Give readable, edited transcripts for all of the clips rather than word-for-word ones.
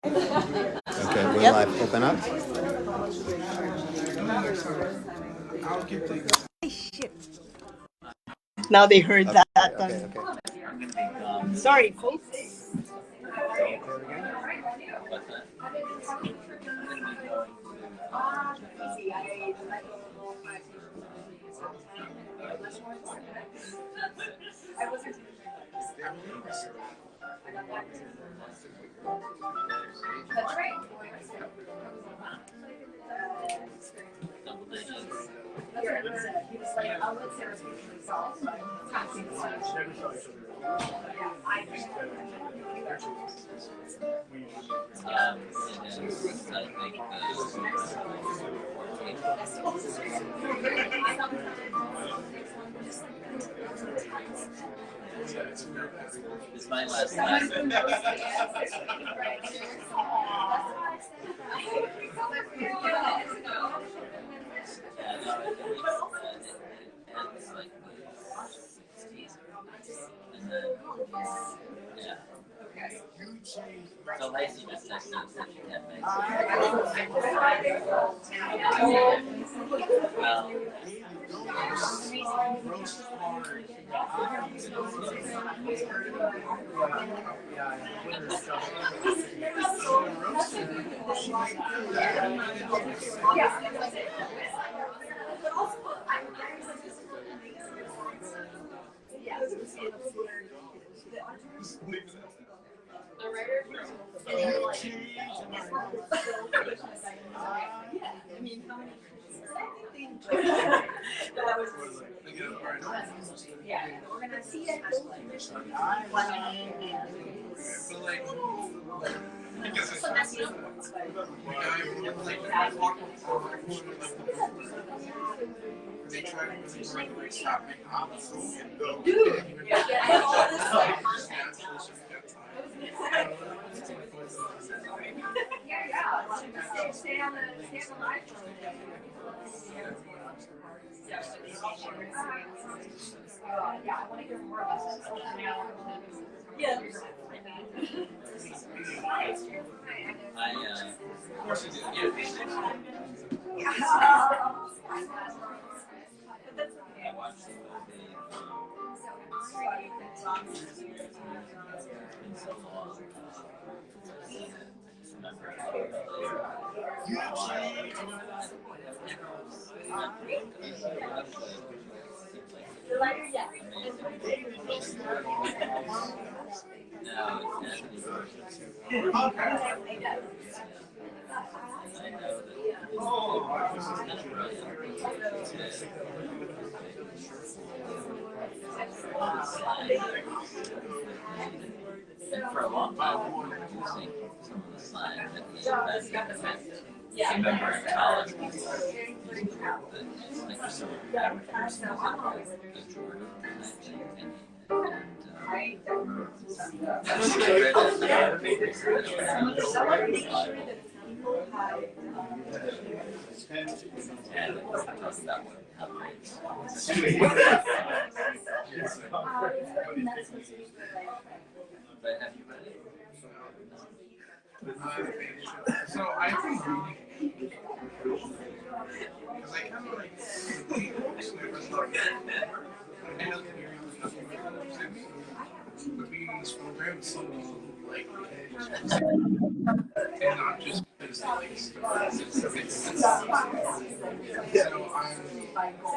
Okay, will I open up? Now they heard that. Okay, okay. Sorry, folks. It's my last time. So Lacey just texted us that she can't make They try to stop making options. Of course you do. I watched the movie. And for a long time, we were using some of the slang that we remember in college, like some amateurs and Jordan But have you read it? So I think because I kind of like I know that you're nothing but being in this program is something like and not just because like so I'm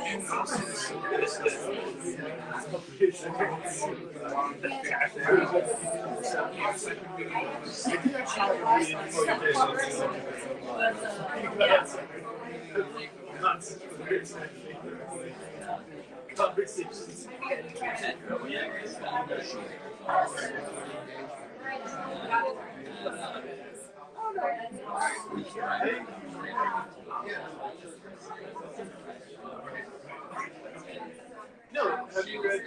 and also so conversations. No, have you read?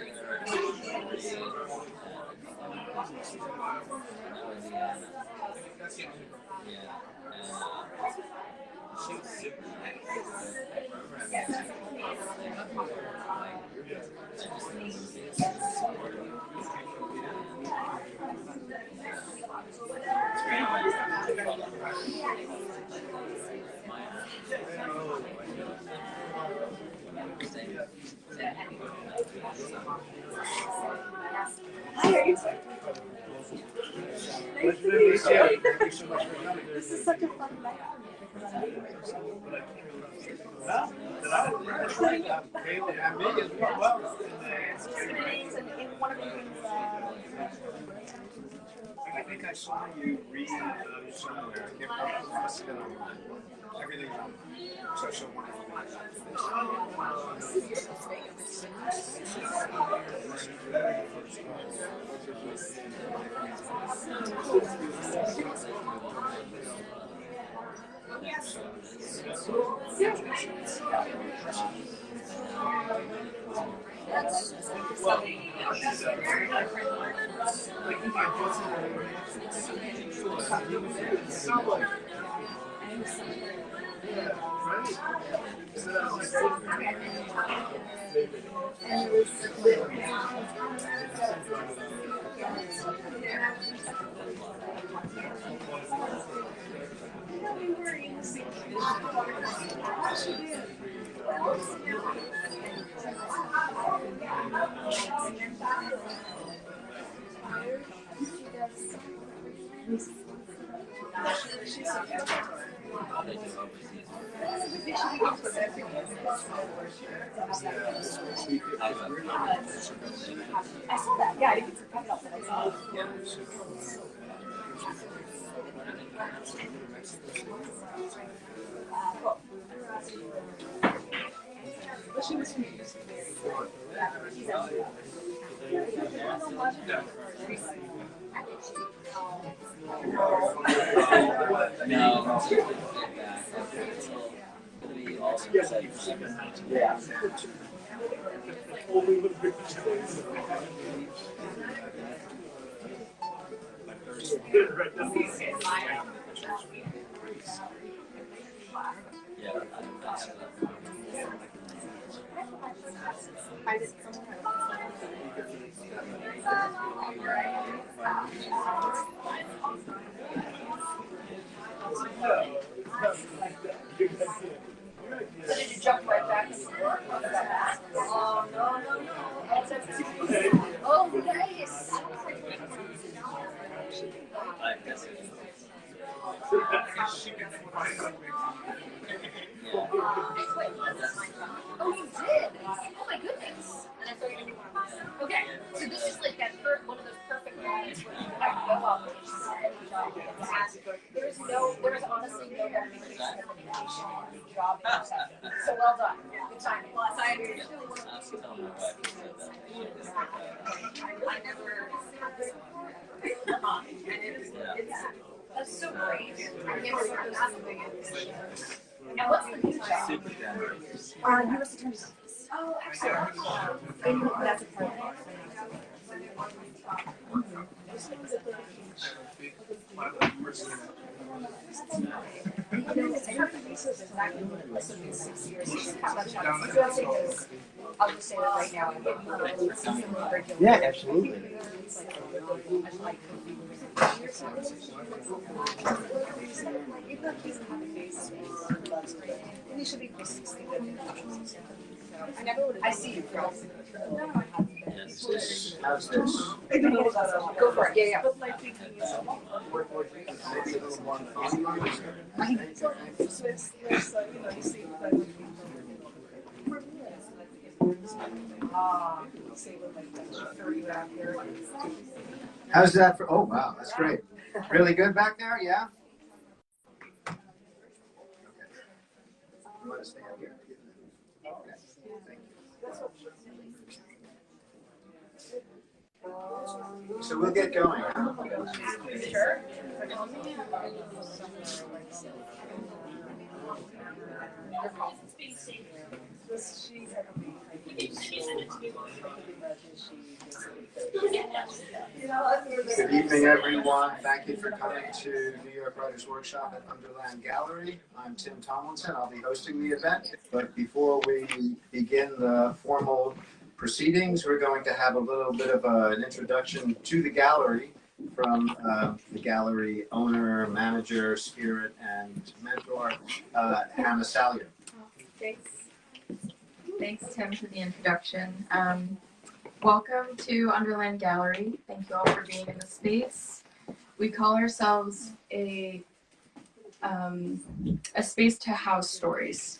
This is such a fun night. I think I saw you read somewhere. It must have been online. Everything's online. So wonderful. I saw that. Yeah, I didn't pick it up, but I saw it. But she was from Yeah. So did you jump right back into work? Oh, no. That's a oh, nice. Oh, you did? Oh my goodness. Okay, so this is like that one of those perfect moments where you have to go up and just job. There's honestly no verification of the vacation and the job intersection. So well done. Good timing. I never. That's so great. I never heard those. And what's the new job? U.S. Attorney's Office. Oh, excellent. And that's a part of it. I'll just say that right now. Yeah, absolutely. We should be 60. I see you, girls. How's this? Go for it. Yeah. How's that for? Oh, wow, that's great. Really good back there, yeah? Okay. You want to stay up here? Okay. Thank you. So we'll get going. Sure. Good evening, everyone. Thank you for coming to New York Writers Workshop at Underland Gallery. I'm Tim Tomlinson. I'll be hosting the event. But before we begin the formal proceedings, we're going to have a little bit of an introduction to the gallery from the gallery owner, manager, spirit, and mentor, Hannah Salyer. Thanks. Thanks, Tim, for the introduction. Welcome to Underland Gallery. Thank you all for being in the space. We call ourselves a space to house stories.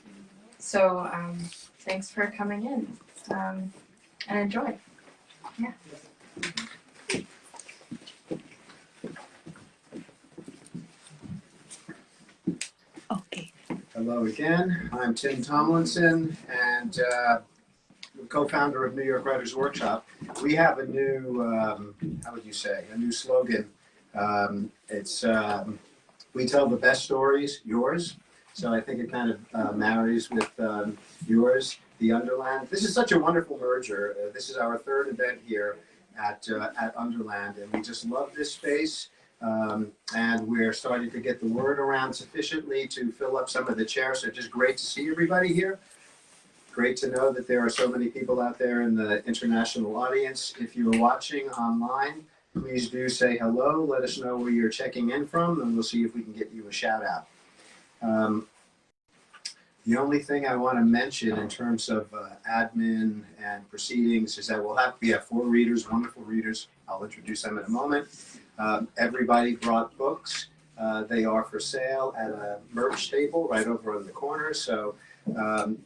So thanks for coming in and enjoy. Yeah. Okay. Hello again. I'm Tim Tomlinson and co-founder of New York Writers Workshop. We have a new, how would you say, a new slogan. It's we tell the best stories, yours. So I think it kind of marries with yours, the Underland. This is such a wonderful merger. This is our third event here at Underland, and we just love this space. And we're starting to get the word around sufficiently to fill up some of the chairs. So just great to see everybody here. Great to know that there are so many people out there in the international audience. If you're watching online, please do say hello. Let us know where you're checking in from, and we'll see if we can get you a shout out. The only thing I want to mention in terms of admin and proceedings is that we have 4 readers, wonderful readers. I'll introduce them in a moment. Everybody brought books. They are for sale at a merch table right over in the corner. So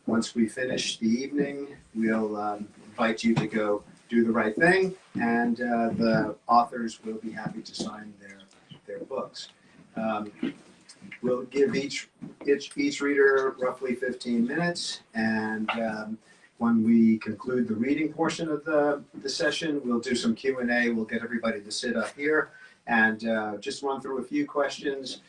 once we finish the evening, we'll invite you to go do the right thing, and the authors will be happy to sign their books. We'll give each reader roughly 15 minutes, and when we conclude the reading portion of the session, we'll do some Q&A. We'll get everybody to sit up here and just run through a few questions.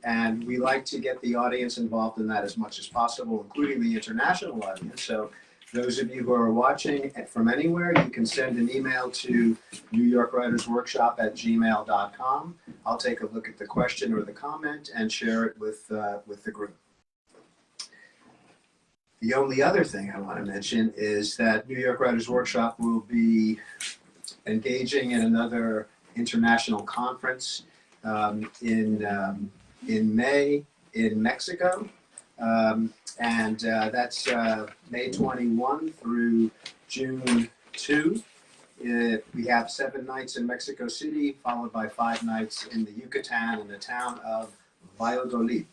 And we like to get the audience involved in that as much as possible, including the international audience. So those of you who are watching from anywhere, you can send an email to newyorkwritersworkshop@gmail.com. I'll take a look at the question or the comment and share it with the group. The only other thing I want to mention is that New York Writers Workshop will be engaging in another international conference in May in Mexico. And that's May 21 through June 2. We have 7 nights in Mexico City, followed by 5 nights in the Yucatan in the town of Valladolid.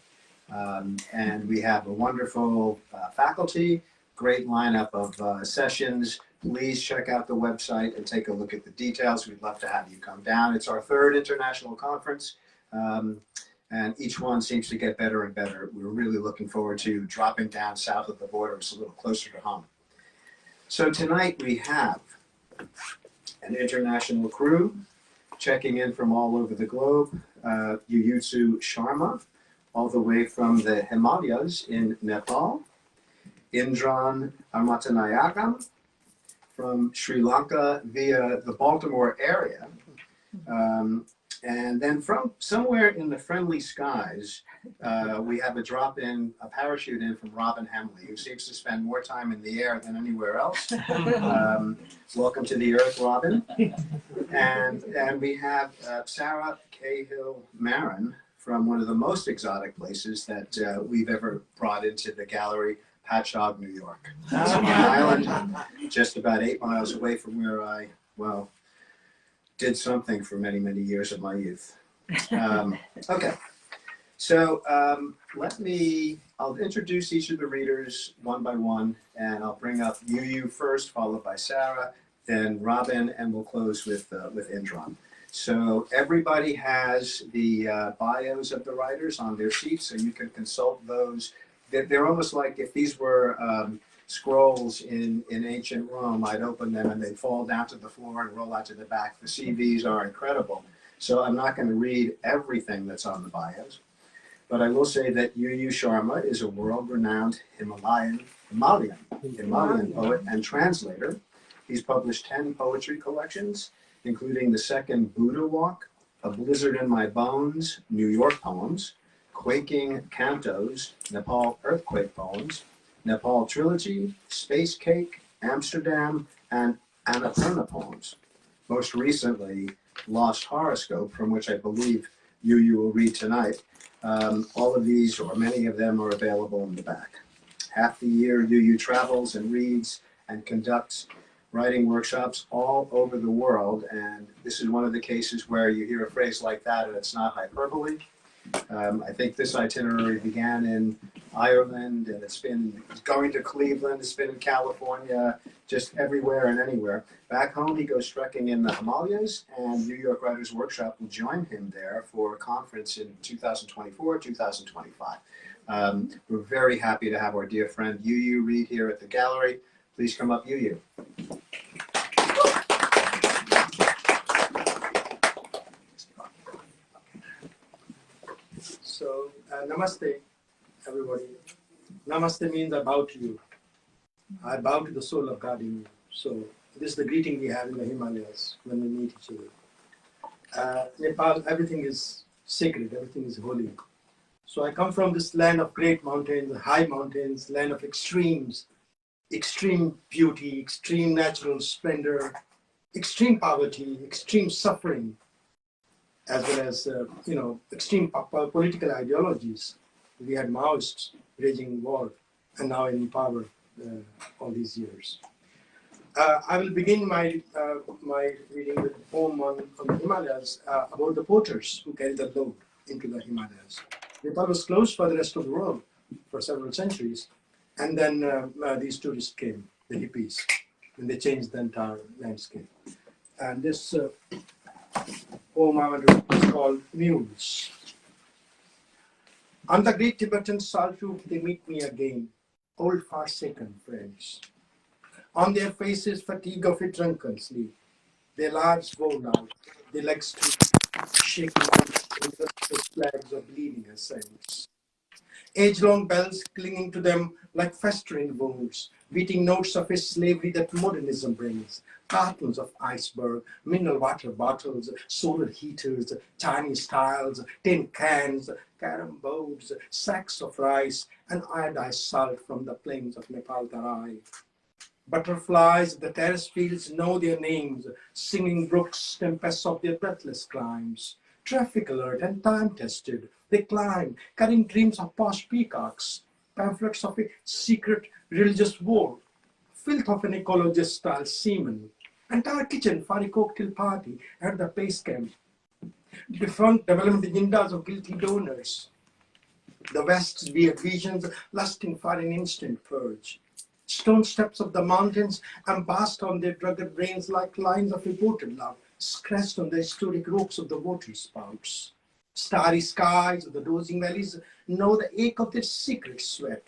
And we have a wonderful faculty, great lineup of sessions. Please check out the website and take a look at the details. We'd love to have you come down. It's our 3rd international conference. And each one seems to get better and better. We're really looking forward to dropping down south of the border. It's a little closer to home. So tonight we have an international crew checking in from all over the globe. Yuyu Sharma, all the way from the Himalayas in Nepal. Indran Amirthanayagam from Sri Lanka via the Baltimore area. And then from somewhere in the friendly skies, we have a parachute in from Robin Hemley, who seems to spend more time in the air than anywhere else. Welcome to the Earth, Robin. And we have Sara Cahill Marron from one of the most exotic places that we've ever brought into the gallery, Patchogue, New York. It's an island just about 8 miles away from where I, did something for many, many years of my youth. Okay, so I'll introduce each of the readers one by one, and I'll bring up Yuyu first, followed by Sara, then Robin, and we'll close with Indran. So everybody has the bios of the writers on their sheets, so you can consult those. They're almost like if these were scrolls in ancient Rome, I'd open them and they'd fall down to the floor and roll out to the back. The CVs are incredible. So I'm not going to read everything that's on the bios, but I will say that Yuyu Sharma is a world-renowned Himalayan poet and translator. He's published 10 poetry collections, including The Second Buddha Walk, A Blizzard in My Bones, New York Poems, Quaking Cantos, Nepal Earthquake Poems, Nepal Trilogy, Space Cake, Amsterdam, and Annapurna Poems. Most recently, Lost Horoscope, from which I believe you will read tonight. All of these, or many of them, are available in the back. Half the year, Yuyu travels and reads and conducts writing workshops all over the world, and this is one of the cases where you hear a phrase like that and it's not hyperbole. I think this itinerary began in Ireland, and it's been going to Cleveland, it's been in California, just everywhere and anywhere. Back home, he goes trekking in the Himalayas, and New York Writers Workshop will join him there for a conference in 2024, 2025. We're very happy to have our dear friend Yuyu read here at the gallery. Please come up, Yuyu. So, namaste, everybody. Namaste means I bow to you. I bow to the soul of God in you. So, this is the greeting we have in the Himalayas when we meet each other. Nepal, everything is sacred, everything is holy. So, I come from this land of great mountains, high mountains, land of extremes, extreme beauty, extreme natural splendor, extreme poverty, extreme suffering, as well as, extreme political ideologies. We had Maoists raging war and now in power all these years. I will begin my reading with a poem on the Himalayas about the porters who carry the load into the Himalayas. Nepal was closed for the rest of the world for several centuries, and then these tourists came, the hippies, and they changed the entire landscape. And this poem I want to read is called Mules. On the great Tibetan solitude, they meet me again, old forsaken friends. On their faces, fatigue of a drunken sleep. Their lives worn out, their legs shaking with flags of bleeding ascents. Age-long bells clinging to them like festering wounds, beating notes of a slavery that modernism brings. Cartons of iceberg, mineral water bottles, solar heaters, Chinese tiles, tin cans, carom boards, sacks of rice, and iodized salt from the plains of Nepal Tarai. Butterflies of the terrace fields know their names, singing brooks, tempests of their breathless climes. Traffic alert and time-tested, they climb, carrying dreams of posh peacocks, pamphlets of a secret religious war, filth of an ecologist-style seaman, entire kitchen for a cocktail party at the base camp, defunct development agendas of guilty donors, the West's weird visions lusting for an instant purge. Stone steps of the mountains embossed on their drugged brains like lines of reported love, scratched on the historic ropes of the water spouts. Starry skies of the dozing valleys know the ache of their secret sweat.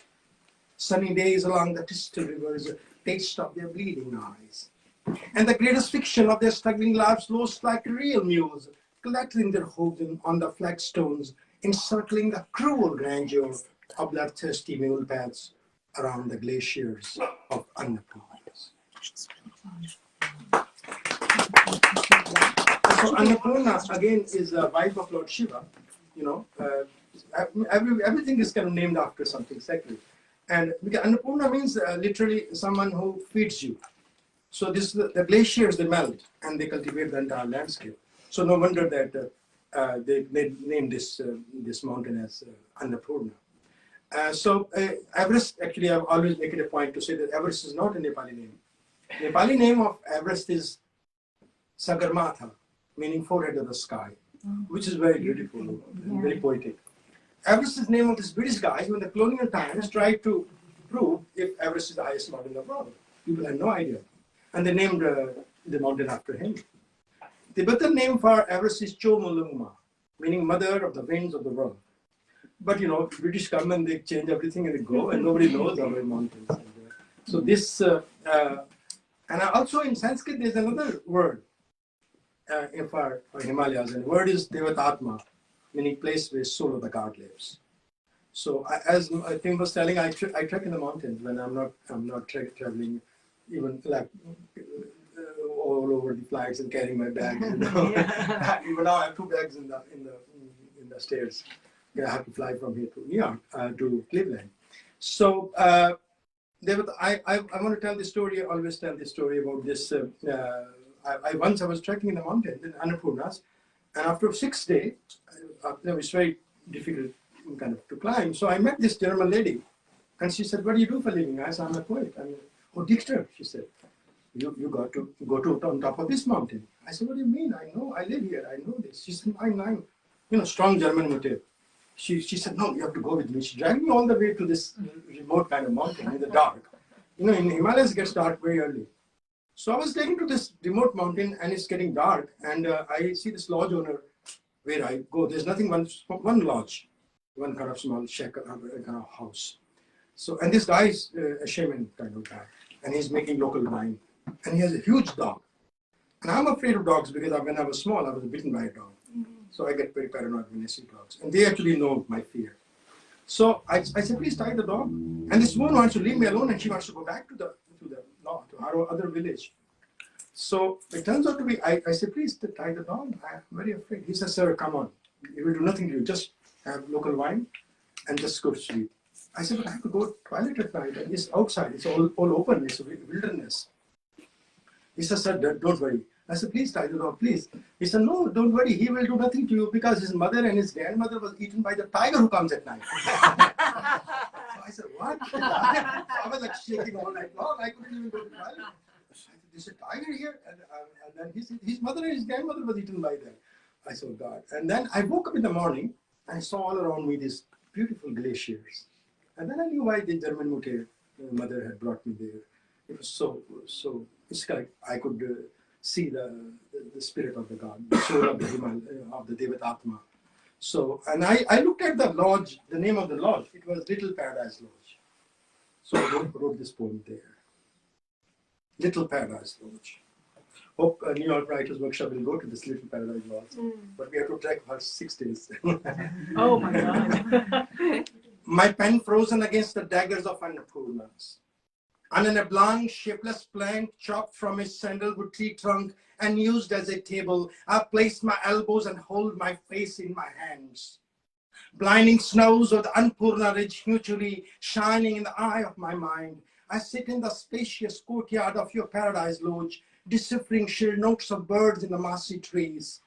Sunny days along the distant rivers taste of their bleeding eyes. And the greatest fiction of their struggling lives lost like real mules, clattering their hooves on the flagstones, encircling the cruel grandeur of bloodthirsty mule paths around the glaciers of Annapurna. So Annapurna again is a wife of Lord Shiva. Everything is kind of named after something sacred. And because Annapurna means literally someone who feeds you. So the glaciers, they melt and they cultivate the entire landscape. So no wonder that they named this mountain as Annapurna. Everest, actually, I always make it a point to say that Everest is not a Nepali name. Nepali name of Everest is Sagarmatha, meaning forehead of the sky, which is very beautiful, very poetic. Everest is the name of this British guy who in the colonial times tried to prove if Everest is the highest mountain in the world. People had no idea. And they named the mountain after him. The Tibetan name for Everest is Chomolungma, meaning mother of the winds of the world. But British come and they change everything and they go and nobody knows our mountains. So this, and also in Sanskrit there's another word for Himalayas, and the word is Devatatma, meaning place where soul of the god lives. So as Tim was telling, I trek in the mountains when I'm not traveling, even like all over the flags and carrying my bags. Even now I have 2 bags in the stairs. I have to fly from here to New York, to Cleveland. So I want to tell the story. I always tell the story about this. Once I was trekking in the mountains in Annapurnas, and after 6 days, it was very difficult kind of to climb. So I met this German lady, and she said, "What do you do for a living?" I said, "I'm a poet." I mean, "Oh, Dichter," she said. You got to go to on top of this mountain. I said, "What do you mean? I know, I live here, I know this." She said, I'm strong German motive. She said, "No, you have to go with me." She dragged me all the way to this remote kind of mountain in the dark. In Himalayas it gets dark very early. So I was taken to this remote mountain and it's getting dark, and I see this lodge owner where I go. There's nothing, one lodge, one kind of small shack, kind of house. So, and this guy is a shaman kind of guy, and he's making local wine. And he has a huge dog. And I'm afraid of dogs because when I was small, I was bitten by a dog. So I get very paranoid when I see dogs. And they actually know my fear. So I said, "Please tie the dog." And this woman wants to leave me alone and she wants to go back to our other village. So it turns out to be, I said, "Please tie the dog. I'm very afraid." He says, "Sir, come on. It will do nothing to you. Just have local wine and just go to sleep." I said, "But I have to go to the toilet at night. And it's outside. It's all open. It's a wilderness." He says, "Sir, don't worry." I said, "Please tie the dog, please." He said, "No, don't worry. He will do nothing to you because his mother and his grandmother was eaten by the tiger who comes at night." So I said, "What?" So I was like shaking all night long. I couldn't even go to the toilet. I said, "There's a tiger here?" And then his mother and his grandmother was eaten by them. I said, "Oh God." And then I woke up in the morning and I saw all around me these beautiful glaciers. And then I knew why the German mother had brought me there. It was so, it's like I could see the spirit of the God, the soul of the Devatatma. So, and I looked at the lodge, the name of the lodge, it was Little Paradise Lodge. So I wrote this poem there. Little Paradise Lodge. Hope New York Writers Workshop will go to this Little Paradise Lodge. But we have to trek for 6 days. Oh my God. My pen frozen against the daggers of Annapurnas. On a blank, shapeless plank chopped from a sandalwood tree trunk and used as a table, I place my elbows and hold my face in my hands. Blinding snows of the Annapurna Ridge mutually shining in the eye of my mind, I sit in the spacious courtyard of your paradise lodge, deciphering shrill notes of birds in the mossy trees.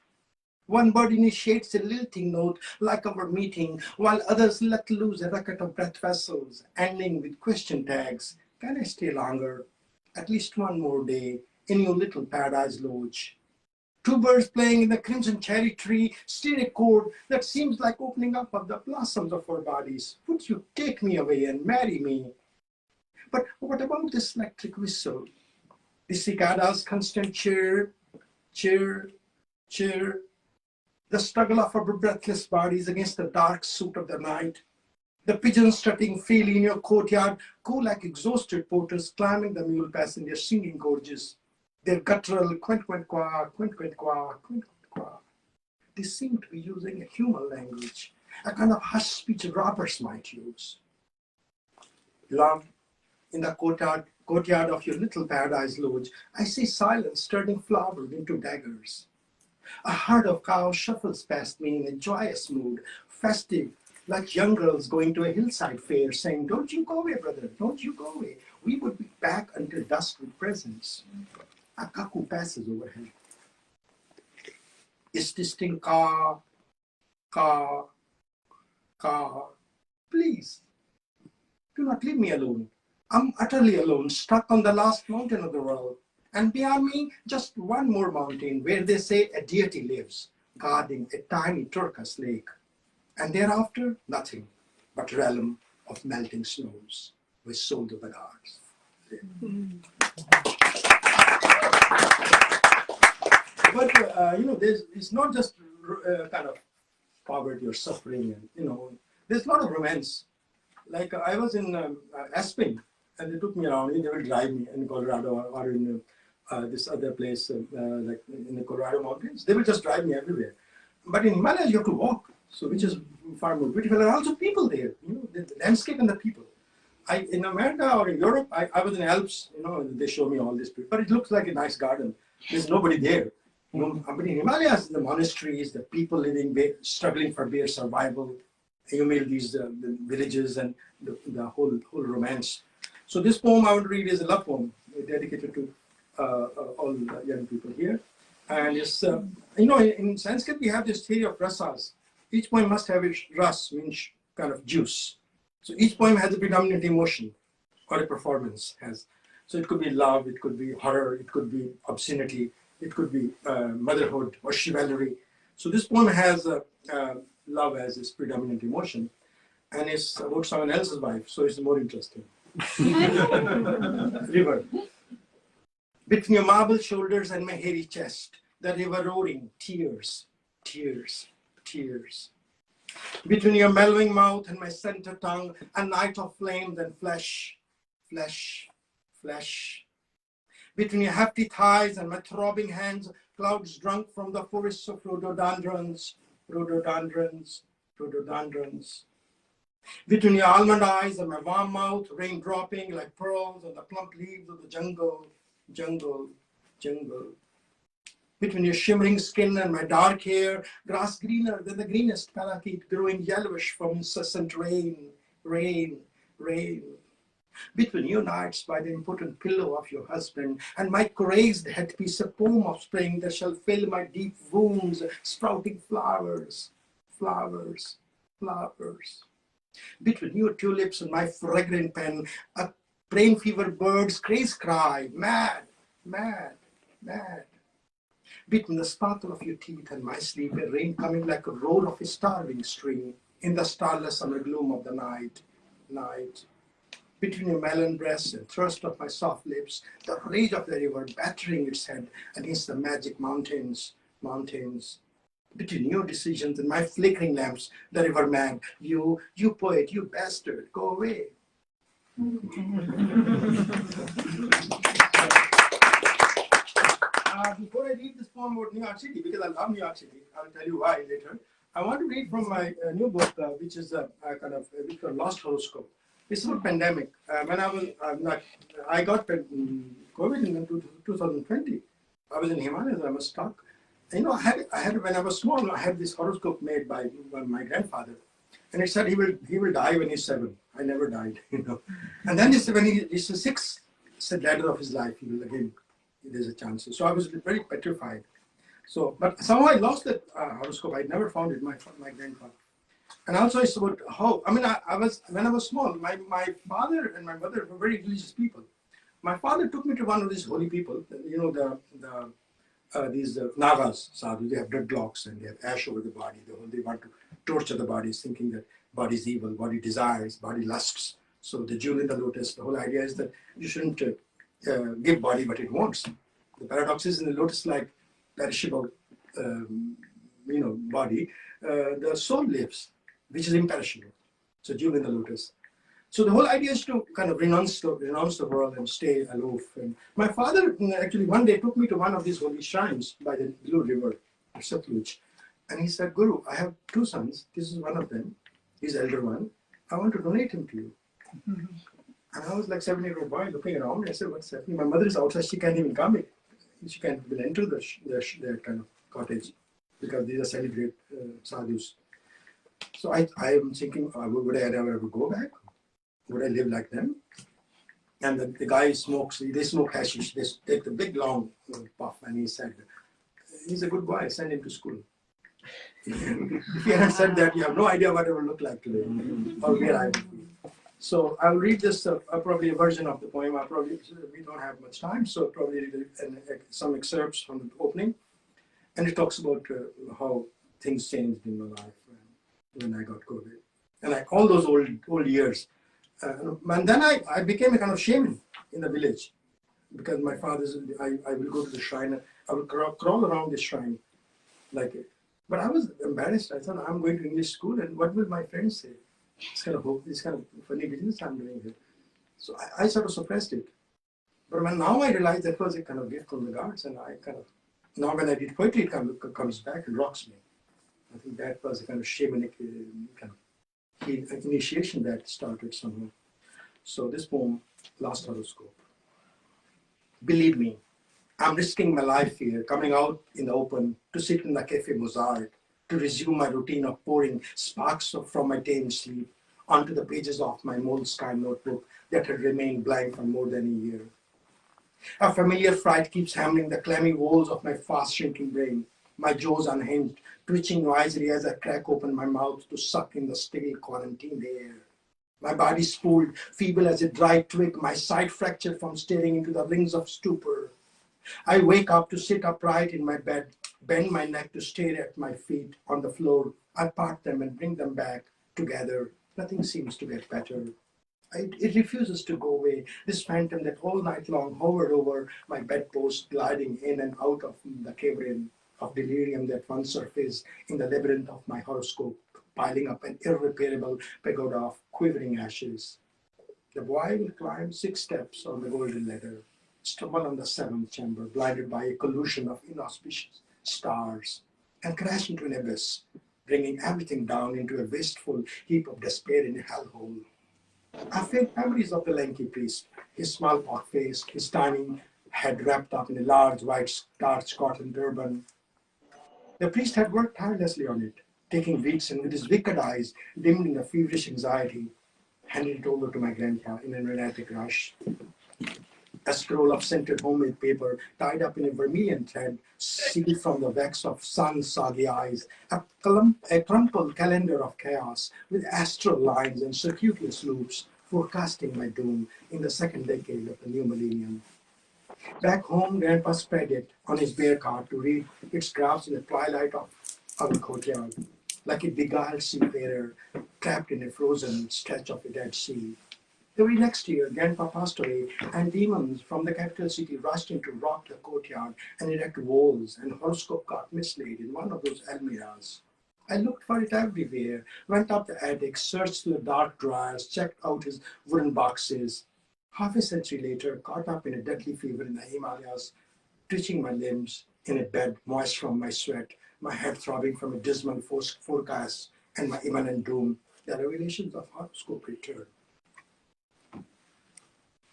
One bird initiates a lilting note like our meeting, while others let loose a racket of breath vessels, ending with question tags. Can I stay longer? At least one more day in your little paradise lodge. Two birds playing in the crimson cherry tree stir a chord that seems like opening up of the blossoms of our bodies. Would you take me away and marry me? But what about this electric whistle? The cicada's constant chirp, chirp, chirp. The struggle of our breathless bodies against the dark suit of the night. The pigeons strutting freely in your courtyard go like exhausted porters climbing the mule pass in their singing gorges. Their guttural quint quint qua, quint quint qua, quint quint qua. They seem to be using a human language, a kind of hush speech robbers might use. Love, in the courtyard of your little paradise lodge, I see silence turning flowers into daggers. A herd of cows shuffles past me in a joyous mood, festive, like young girls going to a hillside fair saying, "Don't you go away, brother, don't you go away. We would be back until dusk with presents." A cuckoo passes overhead. Its distinct caw, caw, caw. Please, do not leave me alone. I'm utterly alone, stuck on the last mountain of the world. And beyond me, just one more mountain where they say a deity lives, guarding a tiny turquoise lake. And thereafter, nothing but realm of melting snows with soul to the gods. But, it's not just kind of poverty or suffering. And, there's a lot of romance. Like I was in Aspen, and they took me around. They will drive me in Colorado or in this other place, like in the Colorado mountains. They will just drive me everywhere. But in Himalayas, you have to walk, so which is far more beautiful. And also people there, the landscape and the people. In America or in Europe, I was in Alps, they show me all this, but it looks like a nice garden. There's nobody there. But in Himalayas, the monasteries, the people living, struggling for their survival. You meet these the villages and the whole romance. So this poem I want to read is a love poem dedicated to all the young people here. And it's, you know, in Sanskrit, we have this theory of rasas. Each poem must have its ras, means kind of juice. So each poem has a predominant emotion or a performance has. So it could be love, it could be horror, it could be obscenity, it could be motherhood or chivalry. So this poem has love as its predominant emotion, and it's about someone else's wife, so it's more interesting. River. Between your marble shoulders and my hairy chest, the river roaring, tears, tears, tears. Between your mellowing mouth and my center tongue, a night of flames and flesh, flesh, flesh. Between your hefty thighs and my throbbing hands, clouds drunk from the forests of rhododendrons, rhododendrons, rhododendrons. Between your almond eyes and my warm mouth, rain dropping like pearls on the plump leaves of the jungle, jungle, jungle. Between your shimmering skin and my dark hair, grass greener than the greenest parakeet, growing yellowish from incessant rain, rain, rain. Between your nights by the impotent pillow of your husband, and my crazed headpiece, a poem of spring that shall fill my deep wounds, sprouting flowers, flowers, flowers. Between your tulips and my fragrant pen, a brain fever bird's crazy cry, mad, mad, mad. Between the sparkle of your teeth and my sleep, a rain coming like a roar of a starving stream in the starless summer gloom of the night, night. Between your melon breasts and thrust of my soft lips, the rage of the river battering its head against the magic mountains, mountains. Between your decisions and my flickering lamps, the river man, you poet, you bastard, go away. Before I read this poem about New York City, because I love New York City, I'll tell you why later. I want to read from my new book, which is kind of a lost horoscope. It's about pandemic. When I got COVID in 2020. I was in Himalayas. I was stuck. You know, I had when I was small, I had this horoscope made by my grandfather, and it said he will die when he's 7. I never died, you know. And then when he's 6, it's the ladder of his life. He will again. There's a chance. So I was very petrified. So, but somehow I lost that horoscope. I never found it. My grandfather. And also it's about how, I mean, I was, when I was small, my father and my mother were very religious people. My father took me to one of these holy people, you know, these Nagas, sadhu, they have dreadlocks and they have ash over the body. They want to torture the bodies, thinking that body is evil, body desires, body lusts. So the jewel in the lotus, the whole idea is that you shouldn't give body what it wants. The paradox is in the lotus-like perishable, body, the soul lives, which is imperishable. So jewel in the lotus. So the whole idea is to kind of renounce the world and stay aloof. And my father actually one day took me to one of these holy shrines by the Blue River, Satluj, and he said, "Guru, I have 2 sons. This is one of them. He's the elder one. I want to donate him to you." And I was like 7-year-old boy looking around. I said, "What's happening?" My mother is outside. She can't even come in. She can't even enter their kind of cottage because these are celebrate sadhus. So I am thinking, would I ever go back? Would I live like them? And the guy smokes, they smoke hashish, they take the big long puff, and he said, "He's a good boy, send him to school." If he hadn't said that, you have no idea what it would look like today, or where I would be. So I'll read this, probably a version of the poem. We don't have much time, so probably some excerpts from the opening. And it talks about how things changed in my life when I got COVID. And like all those old years. And then I became a kind of shaman in the village, because my father's, I will go to the shrine, I will crawl around the shrine like it. But I was embarrassed. I thought, I'm going to English school, and what will my friends say? It's kind of funny business I'm doing here. So I sort of suppressed it. But now I realize that was a kind of gift from the gods, and I kind of, now when I read poetry, it comes back and rocks me. I think that was a kind of shamanic kind of initiation that started somehow. So this poem, Last Horoscope. Believe me, I'm risking my life here, coming out in the open to sit in the Cafe Mozart, to resume my routine of pouring sparks from my tamed sleep onto the pages of my moleskin notebook that had remained blank for more than a year. A familiar fright keeps hammering the clammy walls of my fast-shrinking brain. My jaws unhinged, twitching noisily as I crack open my mouth to suck in the stale quarantined air. My body spooled, feeble as a dry twig, my side fractured from staring into the rings of stupor. I wake up to sit upright in my bed, bend my neck to stare at my feet on the floor. I part them and bring them back together. Nothing seems to get better. It refuses to go away, this phantom that all night long hovered over my bedpost, gliding in and out of the cavern of delirium that once surfaced in the labyrinth of my horoscope, piling up an irreparable pagoda of quivering ashes. The boy will climb 6 steps on the golden ladder, stumble on the 7th chamber, blinded by a collusion of inauspicious stars, and crash into an abyss, bringing everything down into a wasteful heap of despair in a hellhole. I felt memories of the lanky priest, his smallpox face, his tiny head wrapped up in a large white starched cotton turban. The priest had worked tirelessly on it, taking weeks, and with his wicked eyes dimmed in a feverish anxiety, handed it over to my grandpa in an erratic rush. A scroll of scented homemade paper tied up in a vermilion thread, sealed from the wax of sun's soggy eyes, a crumpled calendar of chaos with astral lines and circuitous loops forecasting my doom in the second decade of the new millennium. Back home, Grandpa spread it on his bear cart to read its graphs in the twilight of our courtyard, like a beguiled seafarer trapped in a frozen stretch of a dead sea. The very next year, Grandpa passed away, and demons from the capital city rushed in to rock the courtyard and erect walls, and horoscope got mislaid in one of those almirahs. I looked for it everywhere, went up the attic, searched through the dark drawers, checked out his wooden boxes. Half a century later, caught up in a deadly fever in the Himalayas, twitching my limbs in a bed moist from my sweat, my head throbbing from a dismal forecast and my imminent doom, the revelations of horoscope returned.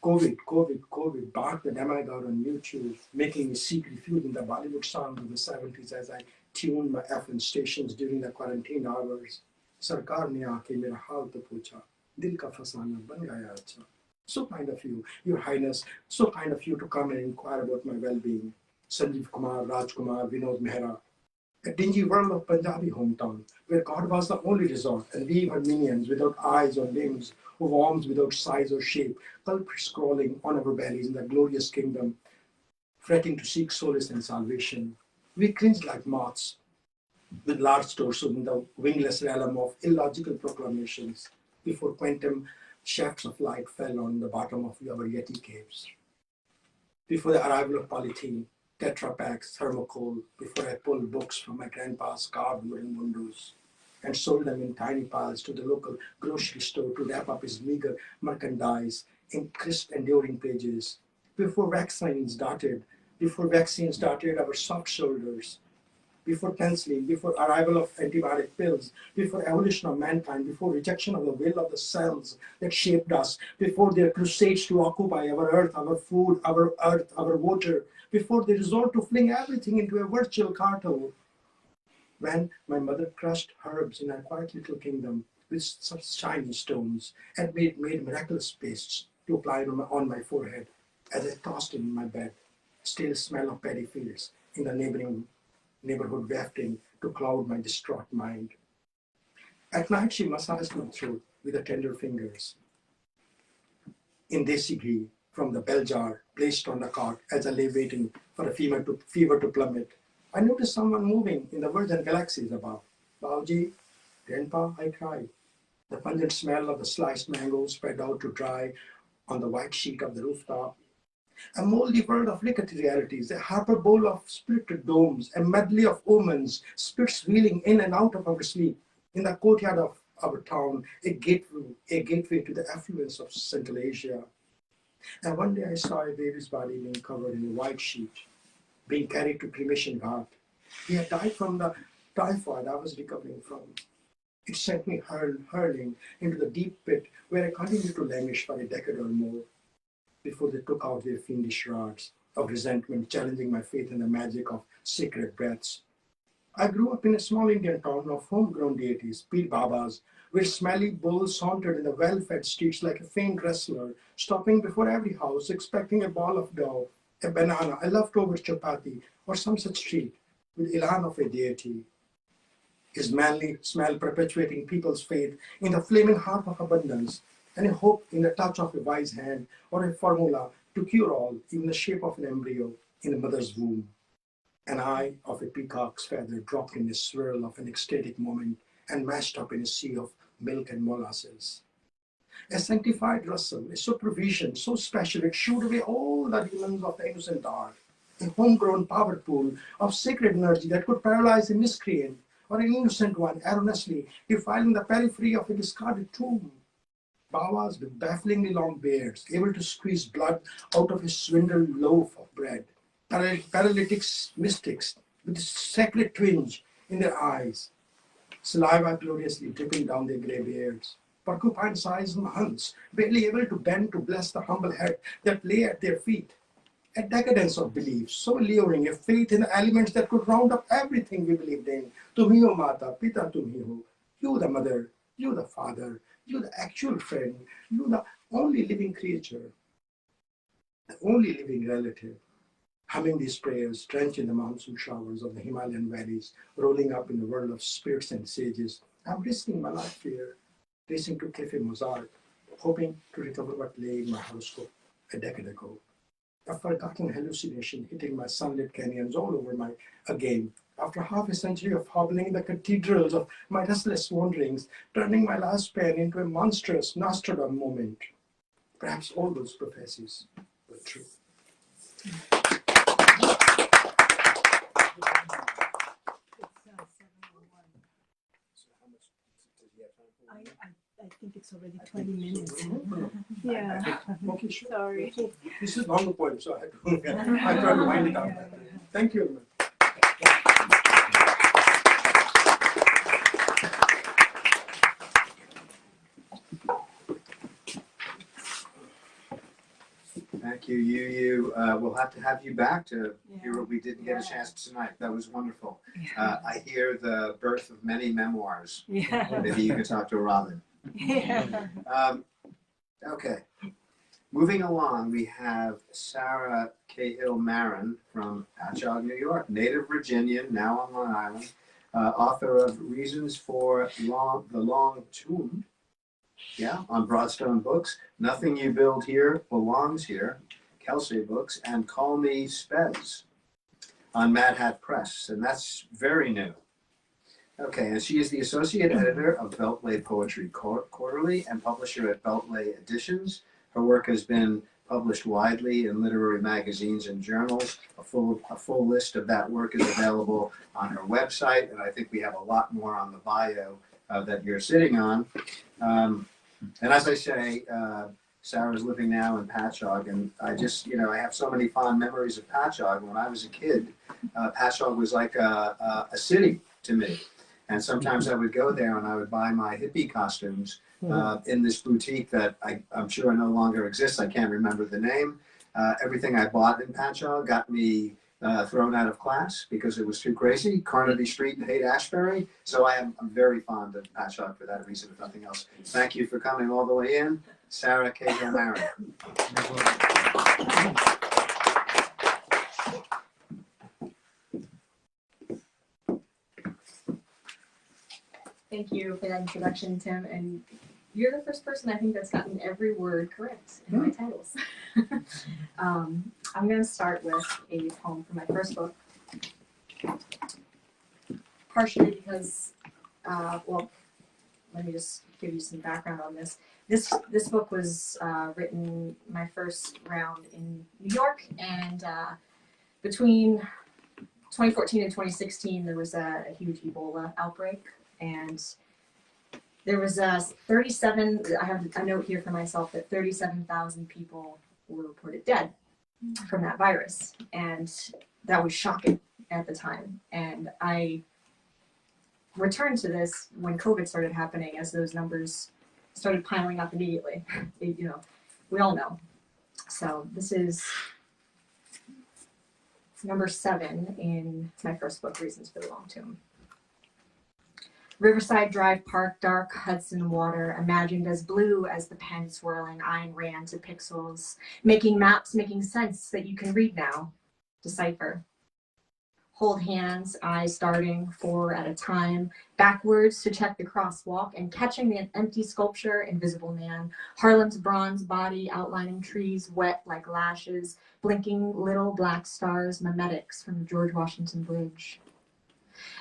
COVID, barked the demigod on YouTube, making me seek refuge in the Bollywood songs of the 70s as I tuned my FM stations during the quarantine hours. Sarkar ne aake mera haal to pucha, dil ka fasana ban gaya acha. So kind of you, Your Highness, so kind of you to come and inquire about my well-being. Sanjeev Kumar, Raj Kumar, Vinod Mehra. A dingy world of Punjabi hometown, where God was the only resort, and we were minions without eyes or limbs, or worms without size or shape, culprits crawling on our bellies in the glorious kingdom, fretting to seek solace and salvation. We cringed like moths, with large torsos in the wingless realm of illogical proclamations, before quantum shafts of light fell on the bottom of our Yeti caves. Before the arrival of polythene, Tetra Paks, thermocol, before I pulled books from my grandpa's carved wooden windows and sold them in tiny piles to the local grocery store to wrap up his meager merchandise in crisp, enduring pages. Before vaccines darted our soft shoulders, before penicillin, before arrival of antibiotic pills, before evolution of mankind, before rejection of the will of the cells that shaped us, before their crusades to occupy our earth, our food, our earth, our water, before they resolved to fling everything into a virtual cartel, when my mother crushed herbs in her quiet little kingdom with such shiny stones and made miraculous pastes to apply on my forehead as I tossed in my bed, still smell of paddy fields in the neighborhood wafting to cloud my distraught mind. At night she massaged my throat with her tender fingers in desi ghee from the bell jar placed on the cot as I lay waiting for a fever to plummet. I noticed someone moving in the virgin galaxies above. Bauji, Grandpa, I cried. The pungent smell of the sliced mango spread out to dry on the white sheet of the rooftop. A moldy world of rickety realities, a hyperbole of split domes, a medley of omens, spirits wheeling in and out of our sleep. In the courtyard of our town, a gateway to the affluence of Central Asia. And one day I saw a baby's body being covered in a white sheet, being carried to cremation ghat. He had died from the typhoid I was recovering from. It sent me hurling into the deep pit where I continued to languish for a decade or more before they took out their fiendish rods of resentment, challenging my faith in the magic of sacred breaths. I grew up in a small Indian town of homegrown deities, Peer Babas, where smelly bulls sauntered in the well-fed streets like a faint wrestler, stopping before every house, expecting a ball of dough. a banana, a leftover chapati, or some such treat with elan of a deity. His manly smell perpetuating people's faith in the flaming heart of abundance and a hope in the touch of a wise hand or a formula to cure all in the shape of an embryo in a mother's womb. An eye of a peacock's feather dropped in a swirl of an ecstatic moment and mashed up in a sea of milk and molasses. A sanctified rustle, a supervision so special it shooed away all the demons of the innocent art. A homegrown power pool of sacred energy that could paralyze a miscreant or an innocent one erroneously defiling the periphery of a discarded tomb. Bawas with bafflingly long beards, able to squeeze blood out of a swindled loaf of bread. Paralytics, mystics with a sacred twinge in their eyes, saliva gloriously dripping down their grey beards. Porcupine-sized mahants, barely able to bend to bless the humble head that lay at their feet. A decadence of belief, so alluring, a faith in the elements that could round up everything we believed in. Tum hi ho mata, pita tum hi ho. You the mother, you the father, you the actual friend, you the only living creature, the only living relative. Humming these prayers, drenched in the monsoon showers of the Himalayan valleys, rolling up in the world of spirits and sages, I'm risking my life here, racing to Cafe Mozart, hoping to recover what lay in my horoscope a decade ago. A forgotten hallucination hitting my sunlit canyons all over my again. After half a century of hobbling in the cathedrals of my restless wanderings, turning my last pen into a monstrous Nostradam moment. Perhaps all those prophecies were true. I think it's already 20 minutes. Yeah. Okay, sure. Sorry. This is long poem, so I try to wind it up. Thank you very much. Thank you, Yuyu. We'll have to have you back to hear what we didn't get a chance tonight. That was wonderful. I hear the birth of many memoirs. Yeah. Maybe you can talk to Robin. Yeah. Okay. Moving along, we have Sara Cahill Marron from Patchogue, New York, native Virginian, now on Long Island, author of Reasons for the Long Tomb, on Broadstone Books, Nothing You Build Here Belongs Here, Kelsey Books, and Call Me Spez on Mad Hat Press, and that's very new. Okay, and she is the associate editor of Beltlay Poetry Quarterly and publisher at Beltlay Editions. Her work has been published widely in literary magazines and journals. A full list of that work is available on her website, and I think we have a lot more on the bio that you're sitting on. And as I say, Sarah's living now in Patchogue, and I just, I have so many fond memories of Patchogue. When I was a kid, Patchogue was like a city to me. And sometimes I would go there and I would buy my hippie costumes in this boutique that I'm sure no longer exists. I can't remember the name. Everything I bought in Patchogue got me thrown out of class because it was too crazy. Carnaby Street in Haight-Ashbury. So I'm very fond of Patchogue for that reason, if nothing else. Thank you for coming all the way in. Sara Cahill Marron. Thank you for that introduction, Tim. And you're the first person I think that's gotten every word correct in my titles. I'm going to start with a poem from my first book. Partially because, let me just give you some background on this. This book was written my first round in New York, and between 2014 and 2016, there was a huge Ebola outbreak. And there was 37, I have a note here for myself that 37,000 people were reported dead from that virus. And that was shocking at the time. And I returned to this when COVID started happening, as those numbers started piling up immediately. We all know. So this is number 7 in my first book, Reasons for the Long Tomb. Riverside Drive Park, dark Hudson water, imagined as blue as the pen swirling Ayn Rand to pixels, making maps making sense that you can read now, decipher. Hold hands, eyes starting 4 at a time, backwards to check the crosswalk and catching the empty sculpture, Invisible Man, Harlem's bronze body outlining trees wet like lashes, blinking little black stars, mimetics from the George Washington Bridge.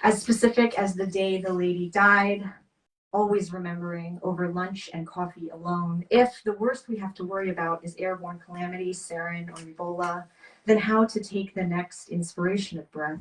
As specific as the day the lady died, always remembering over lunch and coffee alone. If the worst we have to worry about is airborne calamity, sarin, or Ebola, then how to take the next inspiration of breath.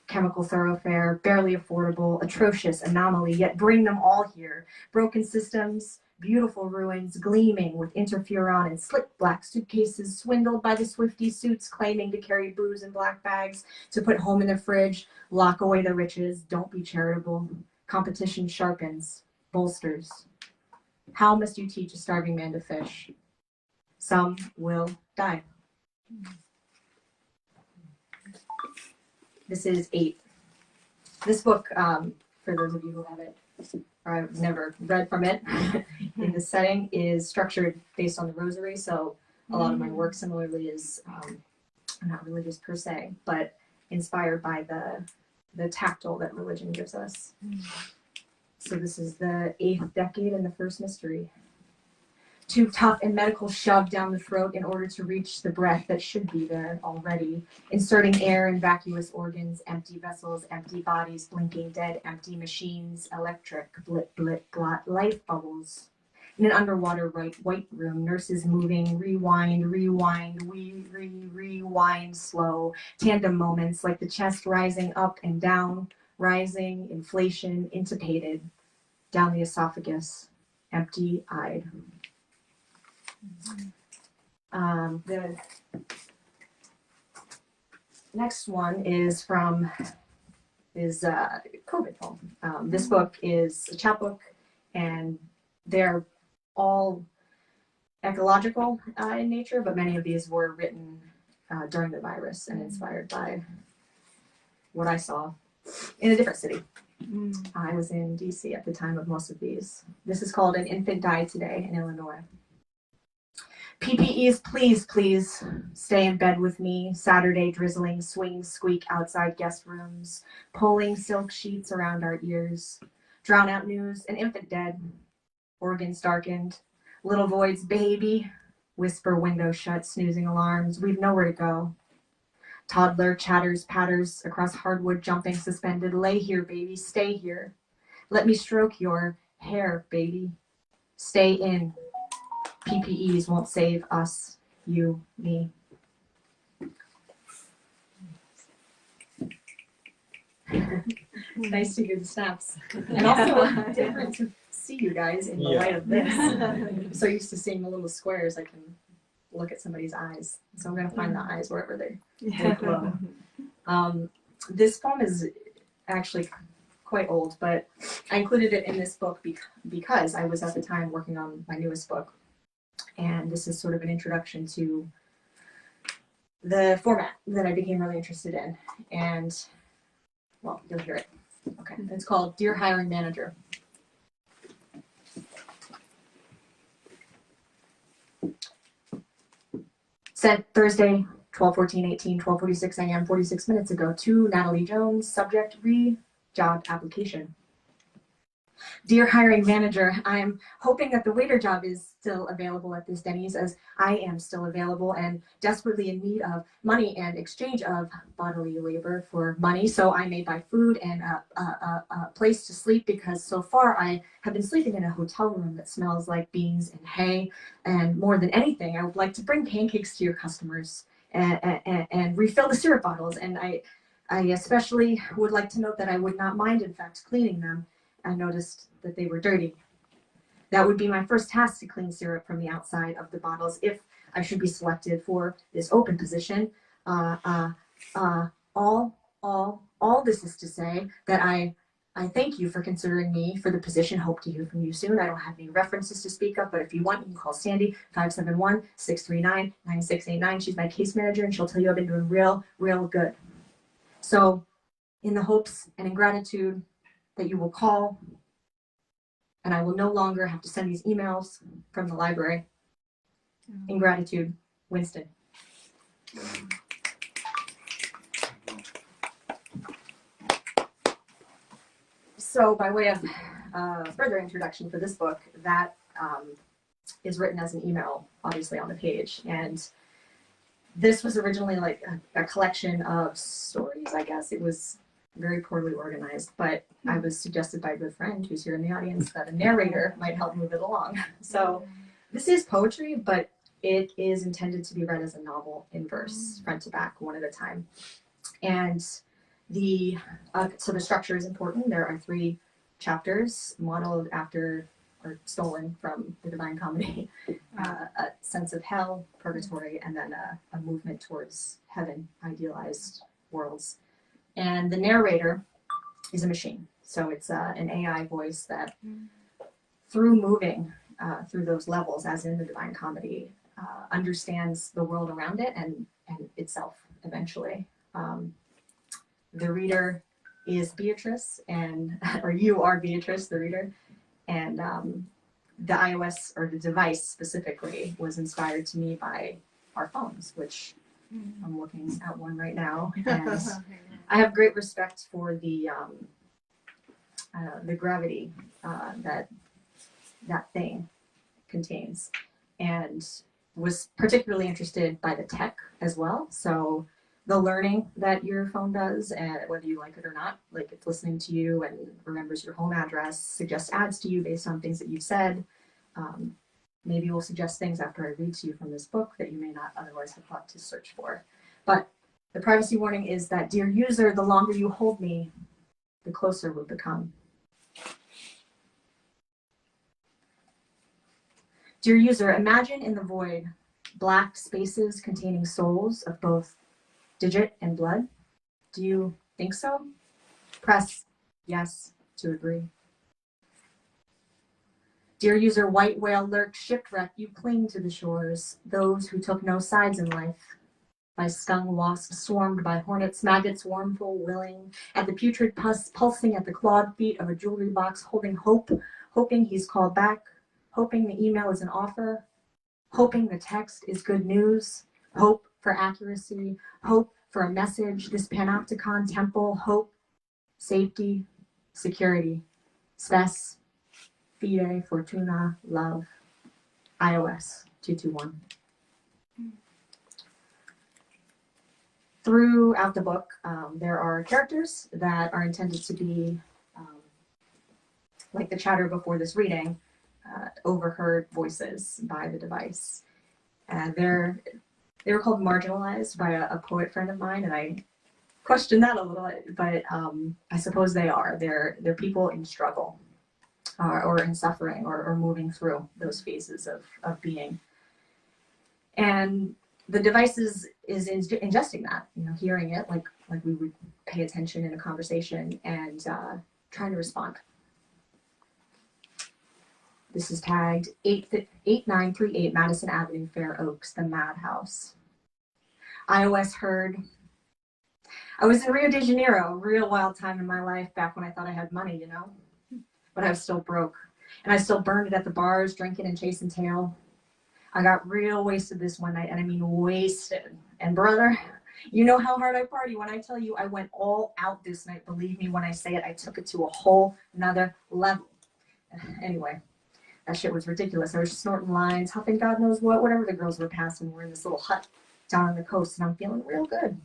Chemical thoroughfare, barely affordable, atrocious anomaly, yet bring them all here. Broken systems, beautiful ruins, gleaming with interferon and slick black suitcases, swindled by the Swiftie suits claiming to carry booze in black bags to put home in the fridge, lock away the riches, don't be charitable. Competition sharpens, bolsters. How must you teach a starving man to fish? Some will die. This is 8. This book, for those of you who haven't, or I've never read from it, in the setting is structured based on the rosary. So a lot of my work similarly is not religious per se, but inspired by the tactile that religion gives us. So this is the 8th decade and the first mystery. Too tough and medical shoved down the throat in order to reach the breath that should be there already. Inserting air in vacuous organs, empty vessels, empty bodies, blinking dead, empty machines, electric, blip, blip, blot, life bubbles. In an underwater white room, nurses moving, rewind, rewind slow. Tandem moments like the chest rising up and down, rising, inflation, intubated, down the esophagus, empty-eyed. The next one is from COVID poem. This book is a chapbook, and they're all ecological in nature, but many of these were written during the virus and inspired by what I saw in a different city. I was in DC at the time of most of these. This is called An Infant Died Today in Illinois. PPEs, please, please stay in bed with me. Saturday drizzling, swings squeak outside guest rooms, pulling silk sheets around our ears. Drown out news, an infant dead, organs darkened, little voids, baby, whisper window shut, snoozing alarms. We've nowhere to go. Toddler chatters, patters across hardwood, jumping suspended. Lay here, baby, stay here. Let me stroke your hair, baby. Stay in. PPEs won't save us, you, me. Nice to hear the snaps. And also different to see you guys in the light of this. I'm so used to seeing the little squares, I can look at somebody's eyes. So I'm going to find the eyes wherever they glow. This poem is actually quite old, but I included it in this book because I was at the time working on my newest book. And this is sort of an introduction to the format that I became really interested in. And, well, you'll hear it. Okay, it's called Dear Hiring Manager. Sent Thursday, 12/14/18, 12:46 a.m., 46 minutes ago to Natalie Jones, subject job application. Dear hiring manager, I'm hoping that the waiter job is still available at this Denny's, as I am still available and desperately in need of money and exchange of bodily labor for money. So I may buy food and a place to sleep, because so far I have been sleeping in a hotel room that smells like beans and hay. And more than anything, I would like to bring pancakes to your customers and refill the syrup bottles. And I especially would like to note that I would not mind, in fact, cleaning them. I noticed that they were dirty. That would be my first task, to clean syrup from the outside of the bottles if I should be selected for this open position. All this is to say that I thank you for considering me for the position. Hope to hear from you soon. I don't have any references to speak of, but if you want, you can call Sandy, 571-639-9689. She's my case manager, and she'll tell you I've been doing real good. So in the hopes and in gratitude that you will call, and I will no longer have to send these emails from the library. In gratitude, Winston. So by way of further introduction for this book, that is written as an email, obviously on the page. And this was originally like a collection of stories, I guess. It was very poorly organized, but I was suggested by a good friend who's here in the audience that a narrator might help move it along. So this is poetry, but it is intended to be read as a novel in verse, front to back, one at a time. And so the structure is important. There are 3 chapters modeled after or stolen from the Divine Comedy, a sense of hell, purgatory, and then a movement towards heaven, idealized worlds. And the narrator is a machine. So it's an AI voice that through moving through those levels, as in the Divine Comedy, understands the world around it and itself eventually. The reader is Beatrice, or you are Beatrice, the reader, and the iOS, or the device specifically, was inspired to me by our phones, which I'm looking at one right now, and I have great respect for the gravity that thing contains, and was particularly interested by the tech as well. So the learning that your phone does, and whether you like it or not, like it's listening to you and remembers your home address, suggests ads to you based on things that you've said. Maybe we'll suggest things after I read to you from this book that you may not otherwise have thought to search for. But the privacy warning is that, dear user, the longer you hold me, the closer we'll become. Dear user, imagine in the void black spaces containing souls of both digit and blood. Do you think so? Press yes to agree. Dear user, white whale lurk shipwreck, you cling to the shores, those who took no sides in life. By stung wasps swarmed by hornets, maggots warmful, willing, at the putrid pus pulsing at the clawed feet of a jewelry box, holding hope, hoping he's called back, hoping the email is an offer, hoping the text is good news, hope for accuracy, hope for a message, this panopticon temple, hope, safety, security, spes, fide, fortuna, love, iOS 221. Throughout the book, there are characters that are intended to be, like the chatter before this reading, overheard voices by the device. They were called marginalized by a poet friend of mine, and I questioned that a little, but I suppose they are. They're people in struggle, or in suffering, or moving through those phases of being. And the device is ingesting that, hearing it like we would pay attention in a conversation, and trying to respond. This is tagged 8938 Madison Avenue, Fair Oaks, the Madhouse. iOS heard. I was in Rio de Janeiro, a real wild time in my life, back when I thought I had money, but I was still broke. And I still burned it at the bars, drinking and chasing tail. I got real wasted this one night, and I mean wasted. And brother, you know how hard I party. When I tell you I went all out this night, believe me when I say it, I took it to a whole nother level. Anyway, that shit was ridiculous. I was snorting lines, huffing God knows what, whatever the girls were passing. We're in this little hut down on the coast, and I'm feeling real good.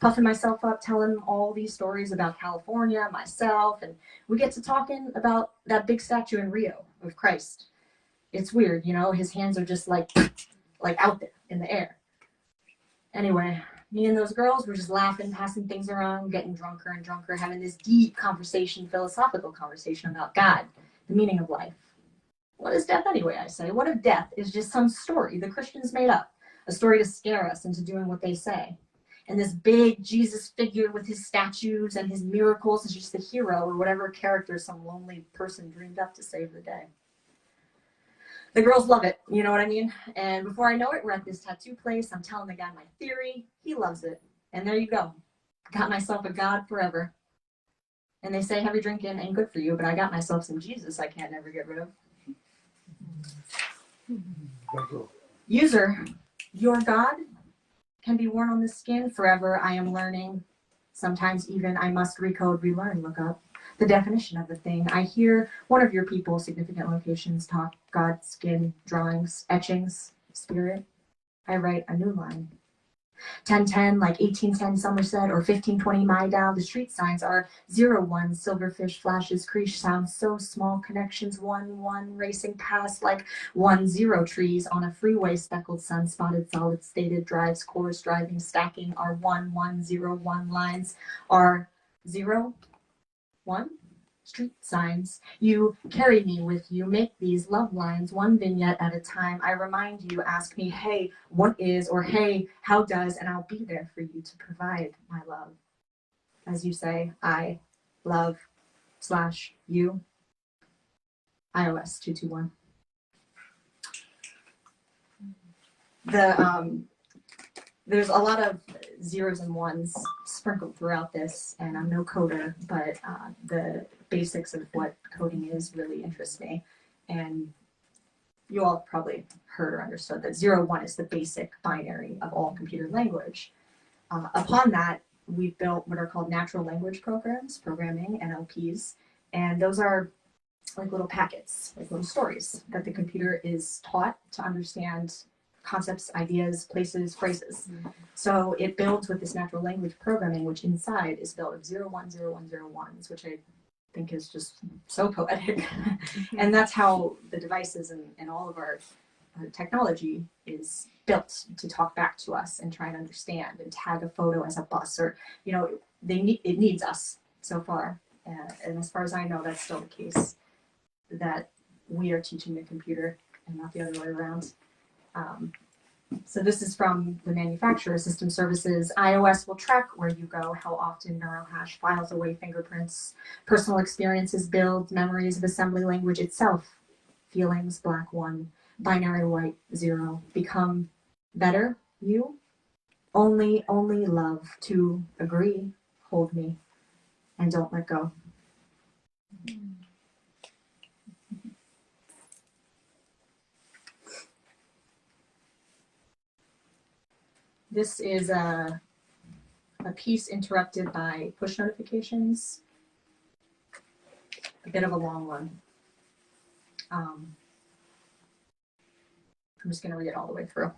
Puffing myself up, telling all these stories about California, myself, and we get to talking about that big statue in Rio of Christ. It's weird, his hands are just like out there in the air. Anyway, me and those girls were just laughing, passing things around, getting drunker and drunker, having this deep conversation, philosophical conversation about God, the meaning of life. What is death anyway, I say? What if death is just some story the Christians made up? A story to scare us into doing what they say. And this big Jesus figure with his statues and his miracles is just the hero, or whatever character some lonely person dreamed up to save the day. The girls love it, you know what I mean? And before I know it, we're at this tattoo place. I'm telling the guy my theory. He loves it. And there you go. Got myself a God forever. And they say heavy drinking ain't good for you, but I got myself some Jesus I can't never get rid of. User, your God can be worn on the skin forever. I am learning. Sometimes even I must recode, relearn, look up the definition of the thing. I hear one of your people, significant locations, talk God, skin, drawings, etchings, spirit. I write a new line. 1010, like 1810 Somerset, or 1520 my down. The street signs are 01, silverfish flashes, creche sounds so small, connections 1 racing past like 10 trees on a freeway, speckled sun spotted, solid stated drives, cores driving, stacking are 1101 lines are 01 street signs. You carry me with you, make these love lines one vignette at a time. I remind you, ask me, hey, what is, or hey, how does, and I'll be there for you to provide my love. As you say, I love / you. iOS 221. There's a lot of zeros and ones sprinkled throughout this, and I'm no coder, but the basics of what coding is really interest me. And you all probably heard or understood that 01 is the basic binary of all computer language. Upon that, we've built what are called natural language programs, programming, NLPs, and those are like little packets, like little stories that the computer is taught to understand concepts, ideas, places, phrases. So it builds with this natural language programming, which inside is built of 010101s, which I think is just so poetic. And that's how the devices and all of our technology is built to talk back to us and try and understand and tag a photo as a bus, or, you know, it needs us so far. And as far as I know, that's still the case, that we are teaching the computer and not the other way around. So this is from the manufacturer, System Services. iOS will track where you go, how often neural hash files away fingerprints, personal experiences build, memories of assembly language itself, feelings, black 1, binary white 0, become better, you, only love, to agree, hold me, and don't let go. This is a piece interrupted by push notifications, a bit of a long one. I'm just going to read it all the way through.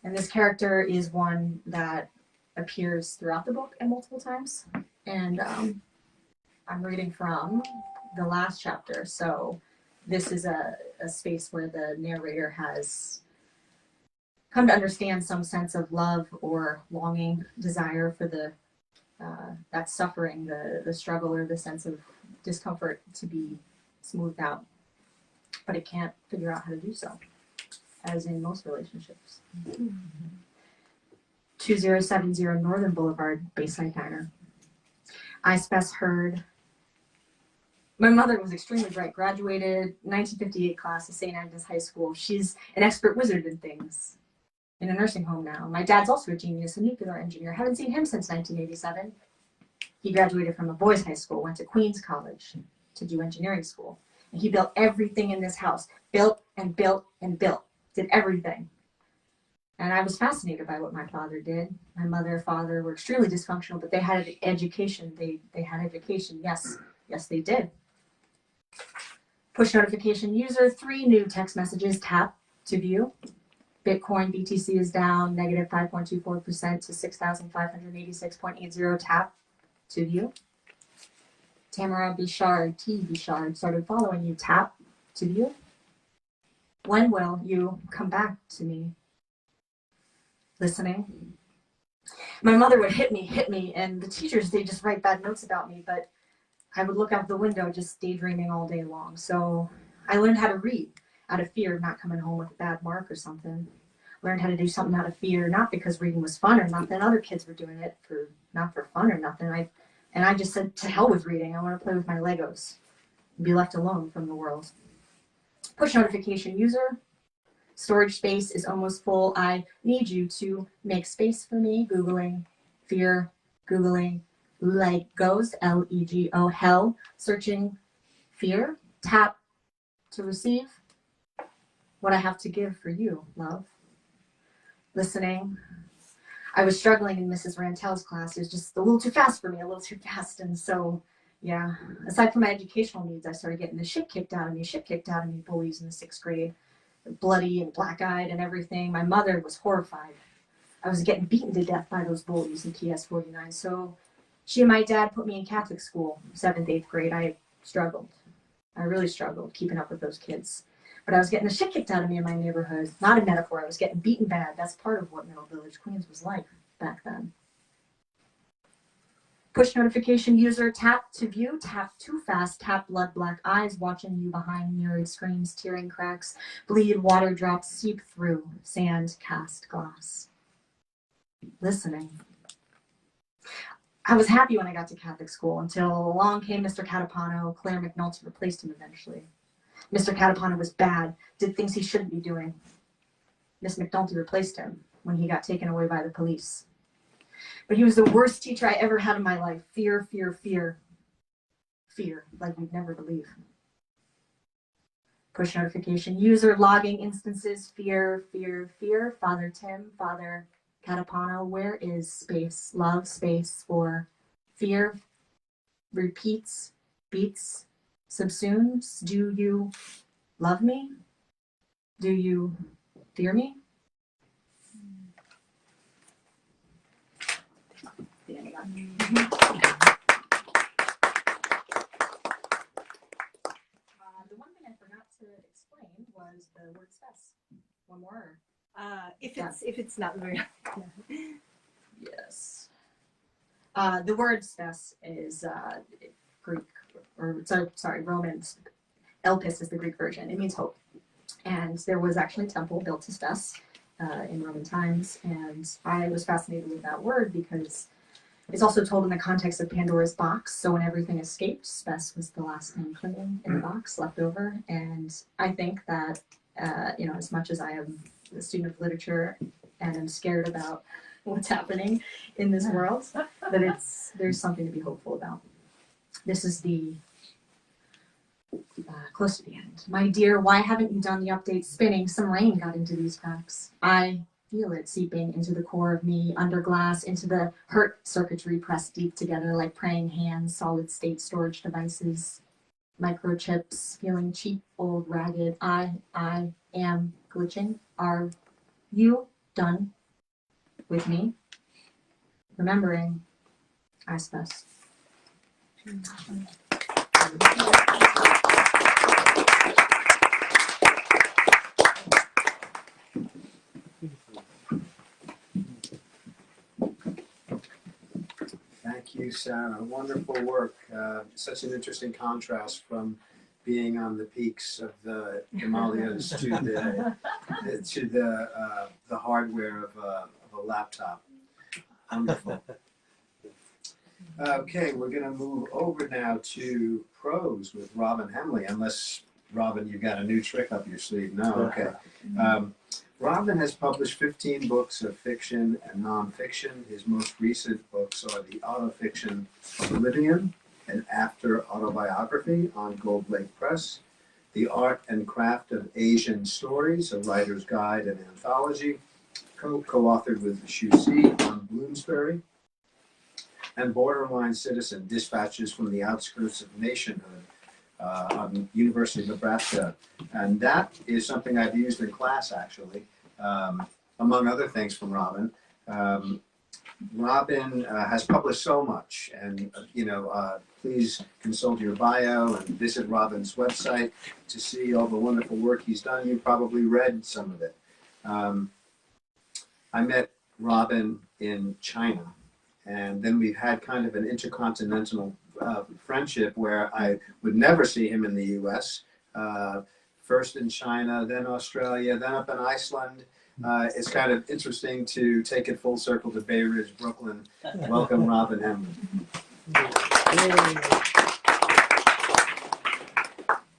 And this character is one that appears throughout the book and multiple times. And I'm reading from the last chapter. So this is a space where the narrator has come to understand some sense of love or longing, desire for the that suffering, the struggle, or the sense of discomfort to be smoothed out. But it can't figure out how to do so, as in most relationships. 2070 Northern Boulevard, Bayside Diner. I spec heard. My mother was extremely bright, graduated 1958 class of St. Agnes High School. She's an expert wizard in things. In a nursing home now. My dad's also a genius, a nuclear engineer. Haven't seen him since 1987. He graduated from a boys' high school, went to Queens College to do engineering school. And he built everything in this house. Built and built and built. Did everything. And I was fascinated by what my father did. My mother and father were extremely dysfunctional, but they had education. They had education. Yes, they did. Push notification user, 3 new text messages, tap to view. Bitcoin BTC is down negative 5.24% to 6,586.80. Tap to view. Tamara Bichard, T. Bichard, started following you. Tap to view. When will you come back to me? Listening. My mother would hit me, and the teachers, they just write bad notes about me, but I would look out the window just daydreaming all day long. So I learned how to read out of fear of not coming home with a bad mark or something. Learned how to do something out of fear, not because reading was fun or nothing. Other kids were doing it not for fun or nothing. I just said, to hell with reading. I want to play with my Legos and be left alone from the world. Push notification user. Storage space is almost full. I need you to make space for me. Googling fear, Googling Legos, L-E-G-O, hell, searching fear, tap to receive what I have to give for you, love. Listening. I was struggling in Mrs. Rantel's class. It was just a little too fast for me, a little too fast. And so, yeah, aside from my educational needs, I started getting the shit kicked out of me, bullies in the 6th grade, bloody and black-eyed and everything. My mother was horrified. I was getting beaten to death by those bullies in PS 49. So she and my dad put me in Catholic school, 7th, 8th grade. I struggled. I really struggled keeping up with those kids. But I was getting the shit kicked out of me in my neighborhood. Not a metaphor. I was getting beaten bad. That's part of what Middle Village, Queens was like back then. Push notification user, tap to view, tap too fast, tap blood black eyes, watching you behind mirrored screens, tearing cracks, bleed, water drops, seep through, sand, cast, glass. Listening. I was happy when I got to Catholic school until along came Mr. Catapano. Claire McNulty replaced him eventually. Mr. Catapano was bad, did things he shouldn't be doing. Miss McNulty replaced him when he got taken away by the police. But he was the worst teacher I ever had in my life. Fear, fear, fear. Fear, like you'd never believe. Push notification user, logging instances, fear, fear, fear. Father Tim, Father Catapano, where is space? Love, space for fear, repeats, beats, subsumes. Do you love me? Do you fear me? The end of that. The one thing I forgot to explain was the word spes. One more. If it's not very Yes. The word spes is Greek, or sorry, Roman. Elpis is the Greek version. It means hope. And there was actually a temple built to Spes in Roman times. And I was fascinated with that word because it's also told in the context of Pandora's box. So when everything escaped, Spes was the last thing clinging in the box, left over. And I think that, as much as I am a student of literature and am scared about what's happening in this world, that there's something to be hopeful about. This is the close to the end. My dear, why haven't you done the update spinning? Some rain got into these cracks. I feel it seeping into the core of me, under glass, into the hurt circuitry pressed deep together like praying hands, solid state storage devices, microchips, feeling cheap, old, ragged. I am glitching. Are you done with me? Remembering, I suppose. Thank you, Sarah. Wonderful work. Such an interesting contrast from being on the peaks of the Himalayas to the hardware of a laptop. Wonderful. Okay, we're going to move over now to prose with Robin Hemley, unless, Robin, you've got a new trick up your sleeve. No, okay. Robin has published 15 books of fiction and nonfiction. His most recent books are the autofiction Oblivion, an after autobiography on Gold Lake Press, The Art and Craft of Asian Stories, a writer's guide and anthology, co-authored with Shu Si on Bloomsbury, and Borderline Citizen, Dispatches from the Outskirts of Nationhood on University of Nebraska. And that is something I've used in class, actually, among other things from Robin. Robin has published so much, and please consult your bio and visit Robin's website to see all the wonderful work he's done. You've probably read some of it. I met Robin in China, and then we've had kind of an intercontinental friendship where I would never see him in the U.S. First in China, then Australia, then up in Iceland. It's kind of interesting to take it full circle to Bay Ridge, Brooklyn. Welcome, Robin Hemley.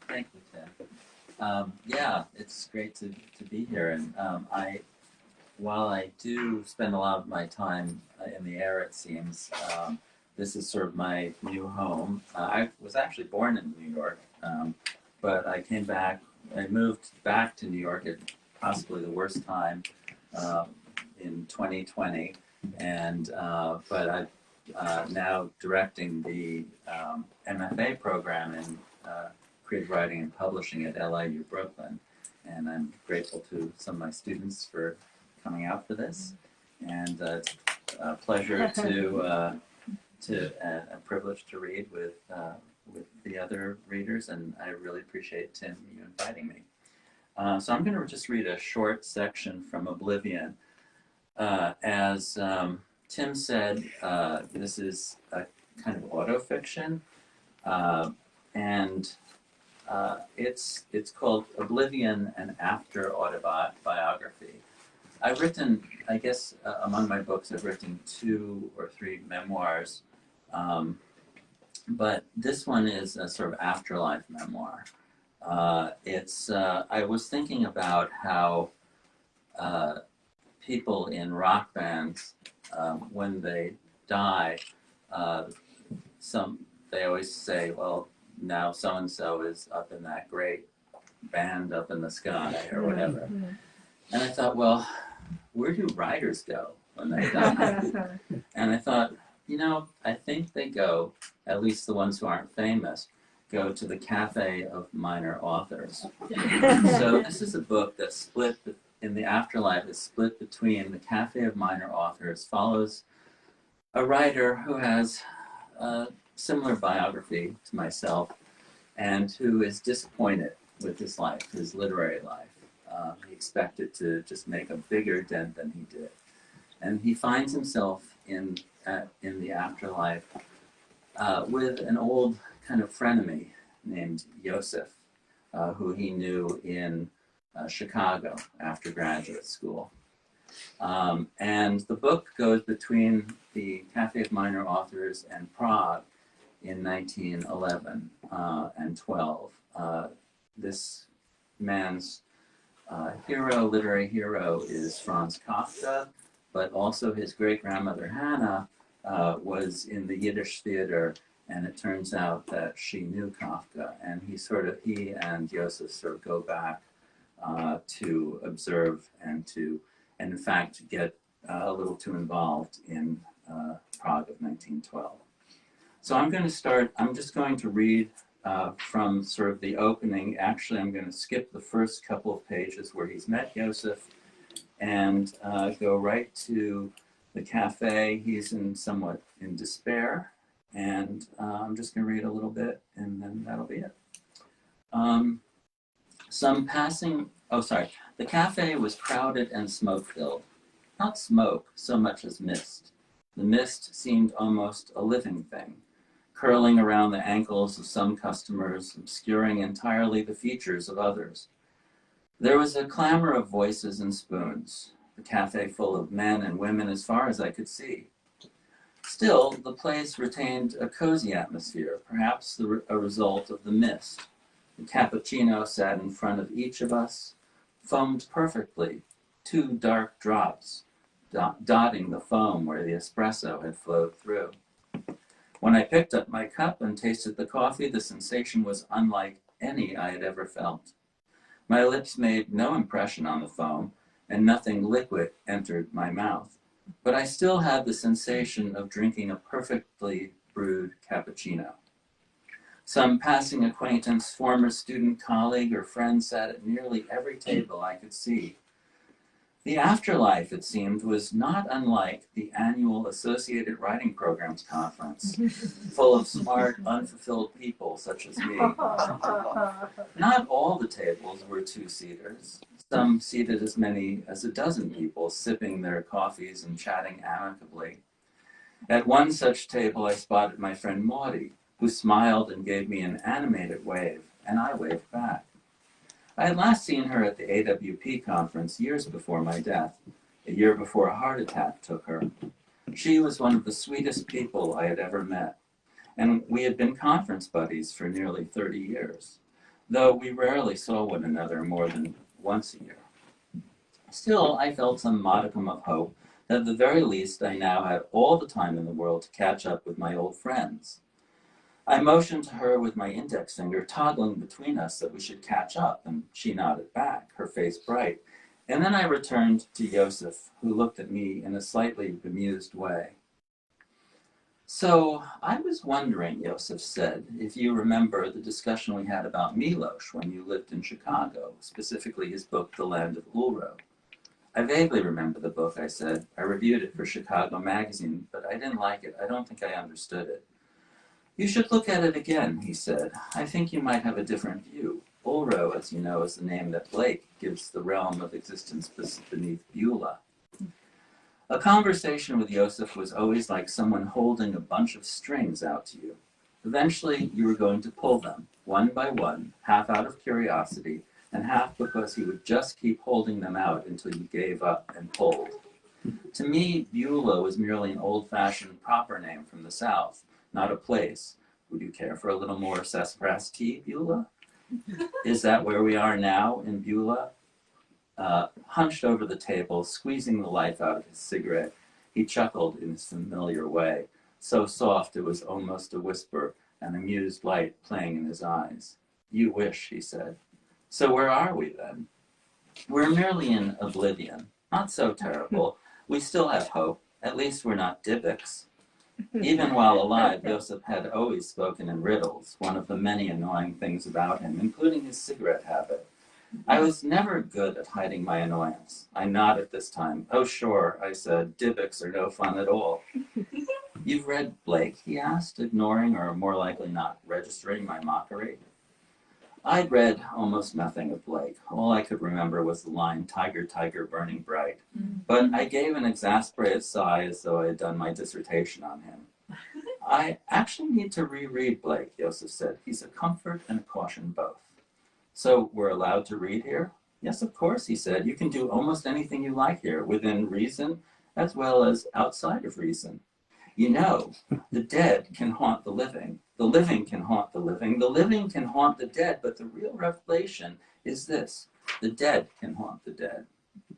Thank you, Tim. Yeah, it's great to be here. And while I do spend a lot of my time in the air, it seems, this is sort of my new home. I was actually born in New York, but I moved back to New York at possibly the worst time in 2020, and but I'm now directing the MFA program in creative writing and publishing at LIU Brooklyn, and I'm grateful to some of my students for coming out for this, and it's a pleasure to a privilege to read with the other readers, and I really appreciate, Tim, you inviting me. So I'm going to just read a short section from Oblivion. As Tim said, this is a kind of autofiction, and it's called Oblivion, an after autobiography. I've written, I guess, among my books, I've written 2 or 3 memoirs, but this one is a sort of afterlife memoir. I was thinking about how people in rock bands, when they die, they always say, well, now so-and-so is up in that great band up in the sky or whatever. And I thought, well, where do writers go when they die? And I thought, I think they go, at least the ones who aren't famous, go to the Cafe of Minor Authors. So this is a book that's split in the afterlife, is split between the Cafe of Minor Authors, follows a writer who has a similar biography to myself and who is disappointed with his life, his literary life. He expected to just make a bigger dent than he did. And he finds himself in the afterlife with an old kind of frenemy named Joseph, who he knew in Chicago after graduate school. And the book goes between the Cafe of Minor Authors and Prague in 1911 and 12. This man's literary hero is Franz Kafka, but also his great-grandmother Hannah was in the Yiddish theater, and it turns out that she knew Kafka, and he and Joseph sort of go back to observe and in fact get a little too involved in Prague of 1912. So I'm just going to read from sort of the opening. Actually, I'm going to skip the first couple of pages where he's met Joseph and go right to the cafe. He's somewhat in despair, and I'm just going to read a little bit, and then that'll be it. The cafe was crowded and smoke-filled. Not smoke so much as mist. The mist seemed almost a living thing, curling around the ankles of some customers, obscuring entirely the features of others. There was a clamor of voices and spoons, the cafe full of men and women as far as I could see. Still, the place retained a cozy atmosphere, perhaps a result of the mist. The cappuccino sat in front of each of us, foamed perfectly, 2 dark drops, dotting the foam where the espresso had flowed through. When I picked up my cup and tasted the coffee, the sensation was unlike any I had ever felt. My lips made no impression on the foam, and nothing liquid entered my mouth. But I still had the sensation of drinking a perfectly brewed cappuccino. Some passing acquaintance, former student, colleague, or friend sat at nearly every table I could see. The afterlife, it seemed, was not unlike the annual Associated Writing Programs conference, full of smart, unfulfilled people such as me. Not all the tables were 2-seaters. Some seated as many as a dozen people, sipping their coffees and chatting amicably. At one such table, I spotted my friend Maudie, who smiled and gave me an animated wave, and I waved back. I had last seen her at the AWP conference years before my death, a year before a heart attack took her. She was one of the sweetest people I had ever met, and we had been conference buddies for nearly 30 years, though we rarely saw one another more than once a year. Still, I felt some modicum of hope At the very least, I now had all the time in the world to catch up with my old friends. I motioned to her with my index finger, toggling between us that we should catch up, and she nodded back, her face bright. And then I returned to Joseph, who looked at me in a slightly bemused way. So I was wondering, Joseph said, if you remember the discussion we had about Milosz when you lived in Chicago, specifically his book, The Land of Ulro. I vaguely remember the book, I said. I reviewed it for Chicago Magazine, but I didn't like it. I don't think I understood it. You should look at it again, he said. I think you might have a different view. Ulro, as you know, is the name that Blake gives the realm of existence beneath Beulah. A conversation with Joseph was always like someone holding a bunch of strings out to you. Eventually, you were going to pull them, one by one, half out of curiosity, and half because he would just keep holding them out until you gave up and pulled. To me, Beulah was merely an old-fashioned proper name from the South, not a place. Would you care for a little more sassafras tea, Beulah? Is that where we are now in Beulah? Hunched over the table, squeezing the life out of his cigarette, he chuckled in his familiar way, so soft it was almost a whisper, an amused light playing in his eyes. You wish, he said. So where are we then? We're merely in oblivion. Not so terrible. We still have hope. At least we're not Dybbuk's. Even while alive, Joseph had always spoken in riddles, one of the many annoying things about him, including his cigarette habit. I was never good at hiding my annoyance. I nodded this time. Oh, sure, I said. Dybbuk's are no fun at all. You've read Blake, he asked, ignoring or more likely not registering my mockery. I'd read almost nothing of Blake. All I could remember was the line, tiger, tiger, burning bright. But I gave an exasperated sigh as though I had done my dissertation on him. I actually need to reread Blake, Joseph said. He's a comfort and a caution both. So we're allowed to read here? Yes, of course, he said. You can do almost anything you like here, within reason as well as outside of reason. You know, the dead can haunt the living can haunt the living can haunt the dead, but the real revelation is this: the dead can haunt the dead.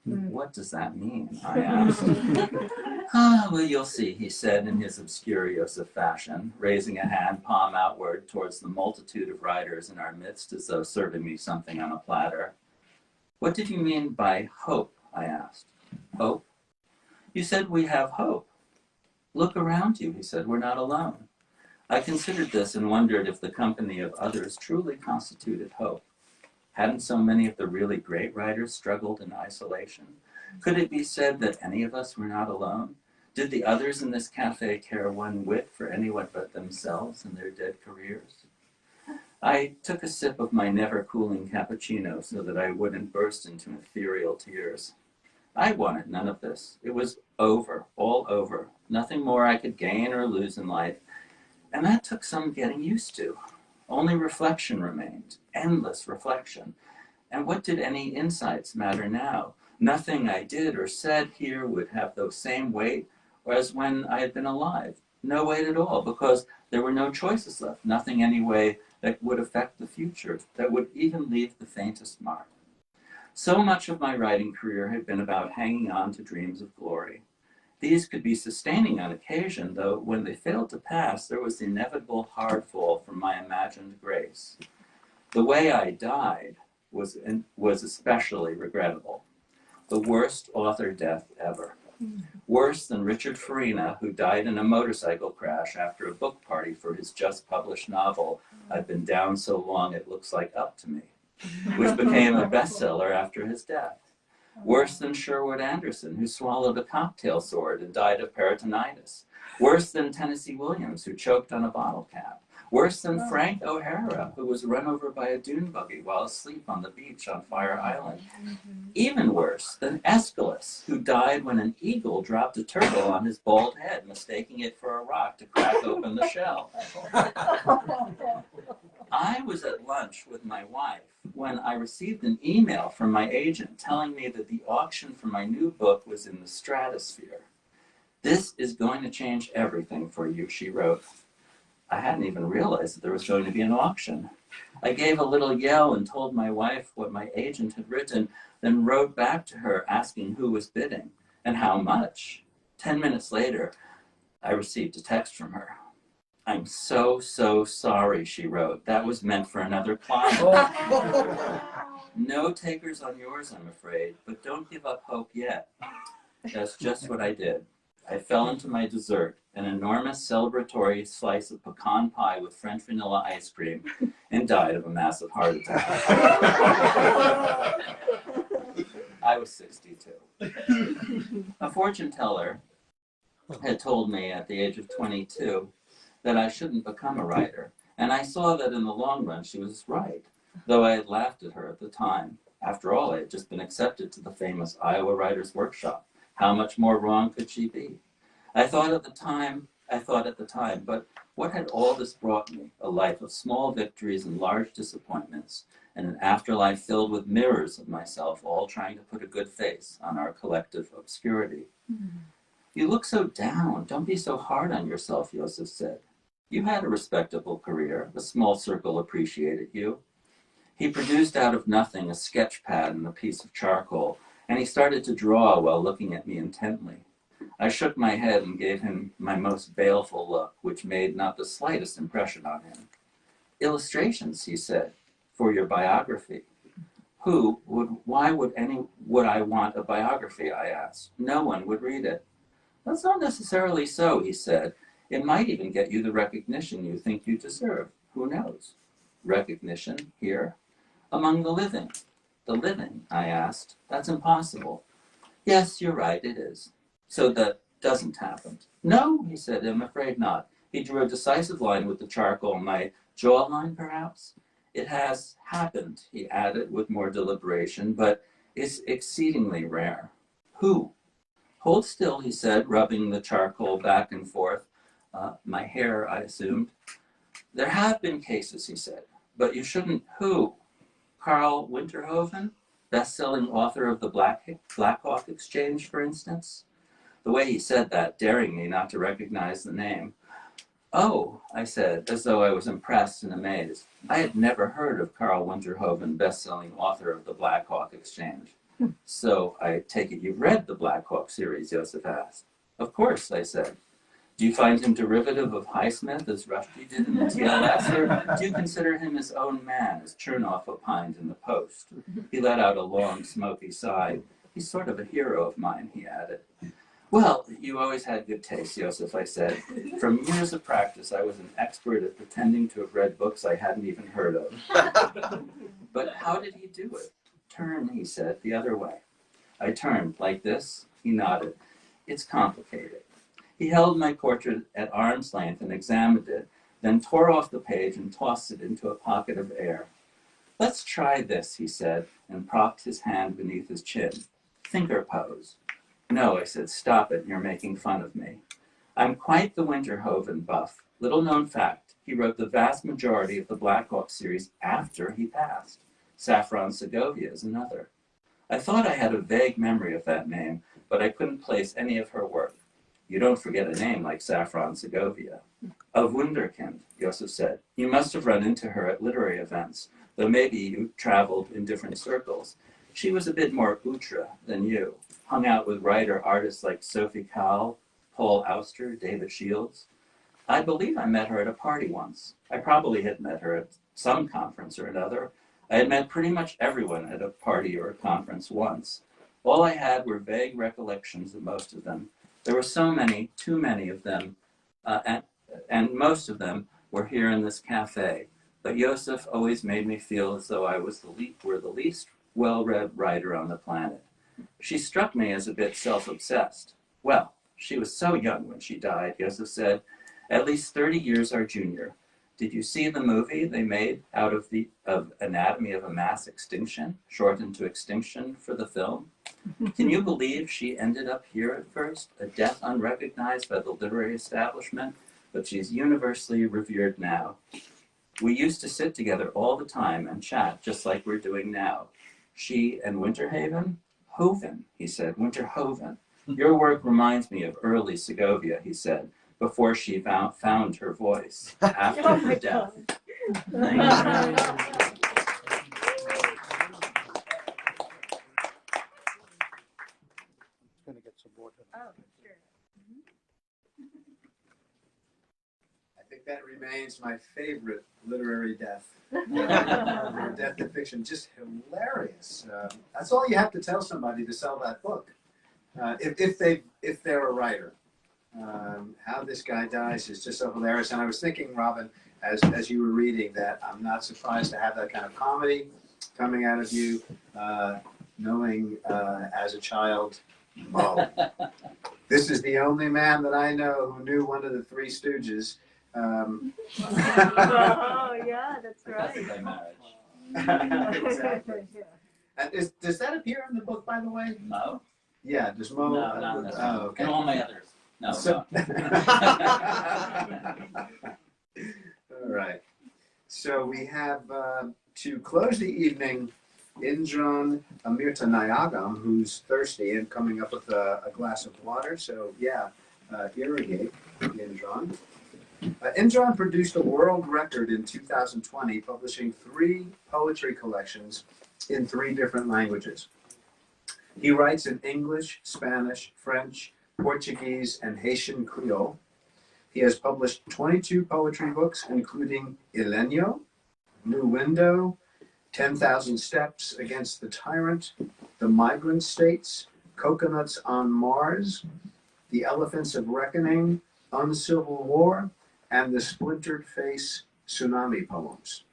What does that mean? I asked. Well, you'll see, he said in his obscure Joseph fashion, raising a hand palm outward towards the multitude of writers in our midst as though serving me something on a platter. What did you mean by hope? I asked. Hope? You said we have hope. Look around you, he said. We're not alone. I considered this and wondered if the company of others truly constituted hope. Hadn't so many of the really great writers struggled in isolation? Could it be said that any of us were not alone? Did the others in this cafe care one whit for anyone but themselves and their dead careers? I took a sip of my never-cooling cappuccino so that I wouldn't burst into ethereal tears. I wanted none of this. It was over, all over. Nothing more I could gain or lose in life. And that took some getting used to. Only reflection remained, endless reflection. And what did any insights matter now? Nothing I did or said here would have the same weight as when I had been alive. No weight at all, because there were no choices left. Nothing anyway that would affect the future, that would even leave the faintest mark. So much of my writing career had been about hanging on to dreams of glory. These could be sustaining on occasion, though when they failed to pass, there was the inevitable hard fall from my imagined grace. The way I died was especially regrettable. The worst author death ever. Worse than Richard Farina, who died in a motorcycle crash after a book party for his just published novel, I've Been Down So Long It Looks Like Up to Me, which became a bestseller after his death. Worse than Sherwood Anderson, who swallowed a cocktail sword and died of peritonitis. Worse than Tennessee Williams, who choked on a bottle cap. Worse than Frank O'Hara, who was run over by a dune buggy while asleep on the beach on Fire Island. Even worse than Aeschylus, who died when an eagle dropped a turtle on his bald head, mistaking it for a rock to crack open the shell. I was at lunch with my wife when I received an email from my agent telling me that the auction for my new book was in the stratosphere. This is going to change everything for you, she wrote. I hadn't even realized that there was going to be an auction. I gave a little yell and told my wife what my agent had written, then wrote back to her asking who was bidding and how much. 10 minutes later, I received a text from her. "I'm so, so sorry," she wrote. "That was meant for another client. No takers on yours, I'm afraid, but don't give up hope yet." That's just what I did. I fell into my dessert, an enormous celebratory slice of pecan pie with French vanilla ice cream, and died of a massive heart attack. I was 62. A fortune teller had told me at the age of 22 that I shouldn't become a writer, and I saw that in the long run she was right, though I had laughed at her at the time. After all, I had just been accepted to the famous Iowa Writers' Workshop. How much more wrong could she be? I thought at the time, but what had all this brought me? A life of small victories and large disappointments, and an afterlife filled with mirrors of myself, all trying to put a good face on our collective obscurity. Mm-hmm. "You look so down. Don't be so hard on yourself," Yosef said. "You had a respectable career. A small circle appreciated you." He produced out of nothing a sketch pad and a piece of charcoal, and he started to draw while looking at me intently. I shook my head and gave him my most baleful look, which made not the slightest impression on him. "Illustrations," he said, "for your biography." Why would I want a biography?" I asked. "No one would read it." "That's not necessarily so," he said. "It might even get you the recognition you think you deserve. Who knows?" "Recognition here?" "Among the living." "The living?" I asked. "That's impossible." "Yes, you're right, it is." "So that doesn't happen?" "No," he said, "I'm afraid not." He drew a decisive line with the charcoal. "My jawline, perhaps?" "It has happened," he added with more deliberation, "but it's exceedingly rare." "Who?" "Hold still," he said, rubbing the charcoal back and forth. My hair, I assumed. "There have been cases," he said, "but you shouldn't." "Who?" "Carl Winterhoven, best-selling author of the Black Hawk Exchange, for instance." The way he said that, daring me not to recognize the name. "Oh," I said, as though I was impressed and amazed. I had never heard of Carl Winterhoven, best-selling author of the Black Hawk Exchange. "So I take it you've read the Black Hawk series?" Yosef asked. "Of course," I said. "Do you find him derivative of Highsmith, as Rushdie did in the TLS, or do you consider him his own man, as Chernoff opined in the Post?" He let out a long, smoky sigh. "He's sort of a hero of mine," he added. "Well, you always had good taste, Yosef," I said. "From years of practice, I was an expert at pretending to have read books I hadn't even heard of." "But how did he do it?" "Turn," he said, "the other way." I turned, like this. He nodded. "It's complicated." He held my portrait at arm's length and examined it, then tore off the page and tossed it into a pocket of air. "Let's try this," he said, and propped his hand beneath his chin. "Thinker pose." "No," I said, "stop it, you're making fun of me." I'm quite the Winterhoven buff. Little known fact, he wrote the vast majority of the Black Hawk series after he passed. Saffron Segovia is another. I thought I had a vague memory of that name, but I couldn't place any of her work. You don't forget a name like Saffron Segovia. "Of Wunderkind," Yosef said. "You must have run into her at literary events, though maybe you traveled in different circles. She was a bit more outre than you. Hung out with artists like Sophie Calle, Paul Auster, David Shields. I believe I met her at a party once. I probably had met her at some conference or another. I had met pretty much everyone at a party or a conference once. All I had were vague recollections of most of them. There were so many, too many of them, and most of them were here in this cafe. But Yosef always made me feel as though I was the least well-read writer on the planet. She struck me as a bit self-obsessed. Well, she was so young when she died, Yosef said, at least 30 years our junior. Did you see the movie they made out of Anatomy of a Mass Extinction, shortened to Extinction for the film? Can you believe she ended up here at first, a death unrecognized by the literary establishment, but she's universally revered now. We used to sit together all the time and chat just like we're doing now. She and Winterhaven? Hoven, he said, Winterhoven. Your work reminds me of early Segovia, he said, before she found her voice, after her death. Thank you. Gonna get some water. Oh, sure. That remains my favorite literary death. Or death in fiction, just hilarious. That's all you have to tell somebody to sell that book. If they're a writer, how this guy dies is just so hilarious. And I was thinking, Robin, as you were reading that, I'm not surprised to have that kind of comedy coming out of you, knowing as a child, oh, this is the only man that I know who knew one of the Three Stooges. Oh, yeah, that's Because right. of their marriage. Exactly. And does that appear in the book, by the way? Mo? Yeah, does Mo? No, not in this one. Oh, okay. And all my others. No, So- no. All right. So we have, to close the evening, Indran Amirthanayagam, who's thirsty and coming up with a glass of water. So yeah, irrigate Indran. Indran produced a world record in 2020, publishing 3 poetry collections in 3 different languages. He writes in English, Spanish, French, Portuguese, and Haitian Creole. He has published 22 poetry books, including Ilenio, New Window, 10,000 Steps Against the Tyrant, The Migrant States, Coconuts on Mars, The Elephants of Reckoning, Uncivil War, and The Splintered Face Tsunami Poems.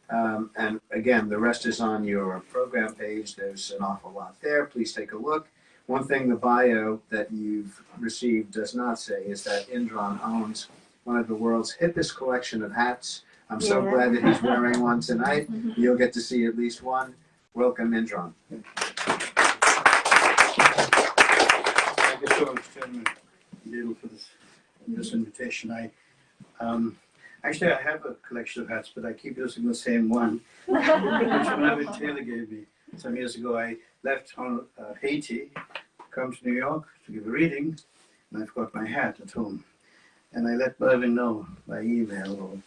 And again, the rest is on your program page. There's an awful lot there. Please take a look. One thing the bio that you've received does not say is that Indran owns one of the world's hippest collection of hats. I'm so glad that he's wearing one tonight. You'll get to see at least one. Welcome, Indran. Thank you so much, Tim and Deedle, for this invitation. Actually, I have a collection of hats, but I keep using the same one, which Mervyn Taylor gave me some years ago. I left on Haiti, come to New York to give a reading, and I forgot my hat at home. And I let Mervyn know by email.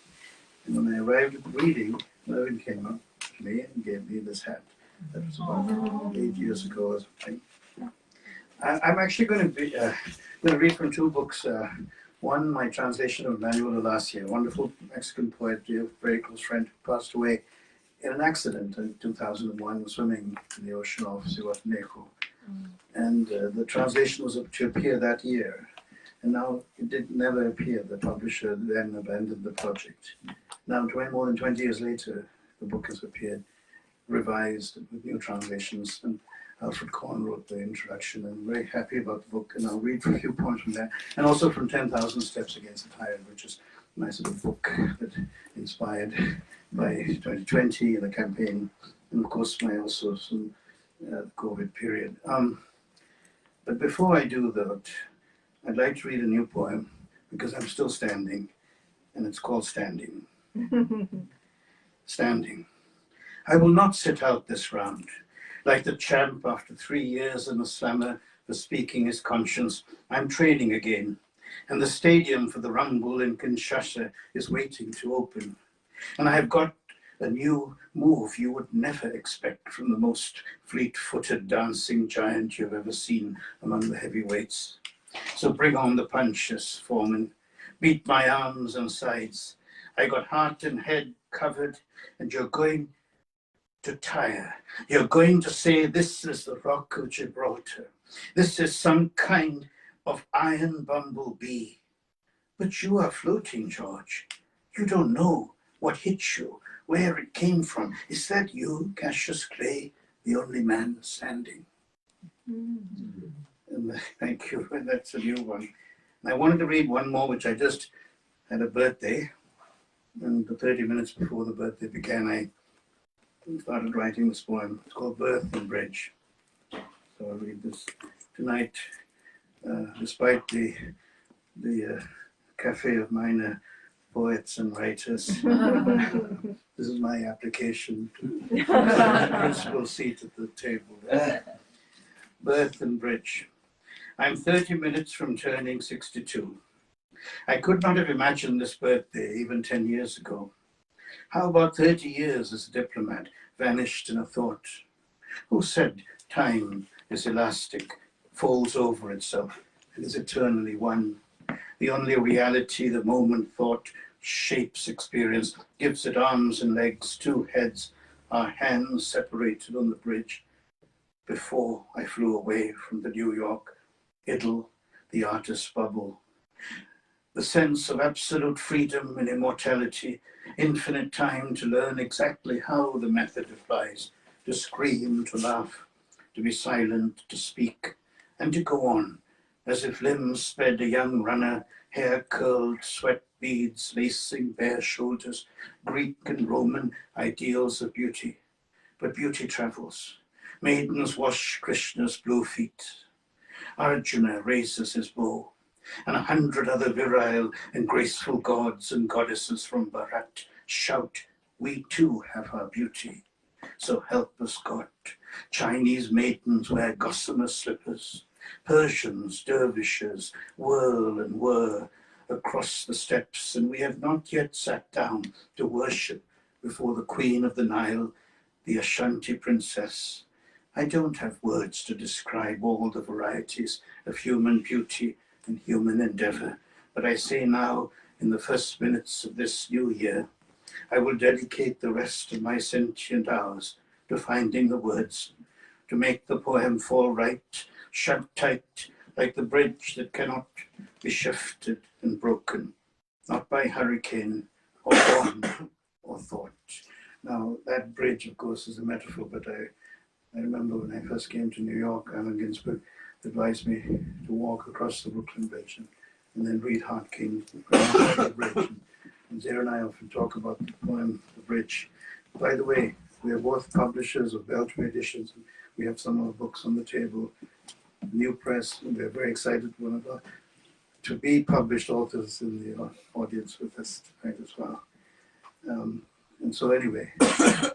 And when I arrived at the reading, Mervyn came up to me and gave me this hat. That was about 8 years ago or something. I'm actually going to read from 2 books. One, my translation of Manuel Alasia, a wonderful Mexican poet, a very close friend who passed away in an accident in 2001, swimming in the ocean off Zihuatanejo. And the translation was to appear that year. And now it did never appear. The publisher then abandoned the project. Now, more than 20 years later, the book has appeared, revised with new translations. And Alfred Korn wrote the introduction. I'm very happy about the book, and I'll read a few points from there. And also from 10,000 Steps Against the Tyrant, which is a nice little book that inspired by 2020 and the campaign, and of course my also some COVID period. But before I do that, I'd like to read a new poem because I'm still standing, and it's called Standing. Standing. I will not sit out this round. Like the champ after 3 years in the slammer for speaking his conscience, I'm training again, and the stadium for the Rumble in Kinshasa is waiting to open. And I have got a new move you would never expect from the most fleet-footed dancing giant you've ever seen among the heavyweights. So bring on the punches, foreman. Beat my arms and sides. I got heart and head covered, and you're going to tire. You're going to say this is the Rock of Gibraltar. This is some kind of iron bumblebee. But you are floating, George. You don't know what hit you, where it came from. Is that you, Cassius Clay, the only man standing? And thank you, that's a new one. And I wanted to read one more, which I just had a birthday. And the 30 minutes before the birthday began, I started writing this poem. It's called Birth and Bridge. So I'll read this tonight, despite the cafe of minor poets and writers. This is my application to the principal seat at the table. Birth and Bridge. I'm 30 minutes from turning 62. I could not have imagined this birthday even 10 years ago. How about 30 years as a diplomat vanished in a thought? Who said time is elastic, folds over itself, and is eternally one? The only reality the moment thought shapes experience, gives it arms and legs, two heads, our hands separated on the bridge. Before I flew away from the New York idyll, the artist's bubble. The sense of absolute freedom and immortality, infinite time to learn exactly how the method applies, to scream, to laugh, to be silent, to speak, and to go on, as if limbs sped a young runner, hair curled, sweat beads lacing bare shoulders, Greek and Roman ideals of beauty. But beauty travels. Maidens wash Krishna's blue feet. Arjuna raises his bow, and 100 other virile and graceful gods and goddesses from Bharat shout, we too have our beauty. So help us God. Chinese maidens wear gossamer slippers. Persians, dervishes, whirl and whir across the steppes, and we have not yet sat down to worship before the Queen of the Nile, the Ashanti princess. I don't have words to describe all the varieties of human beauty and human endeavor, but I say now, in the first minutes of this new year, I will dedicate the rest of my sentient hours to finding the words, to make the poem fall right, shut tight, like the bridge that cannot be shifted and broken, not by hurricane or bomb or thought. Now, that bridge, of course, is a metaphor, but I remember when I first came to New York, Allen Ginsberg advised me to walk across the Brooklyn Bridge and then read Hart King's The Bridge. And Zara and I often talk about the poem, The Bridge. By the way, we are both publishers of Beltway Editions. And we have some of our books on the table. New press, and we're very excited to be published authors in the audience with us tonight as well. And so anyway,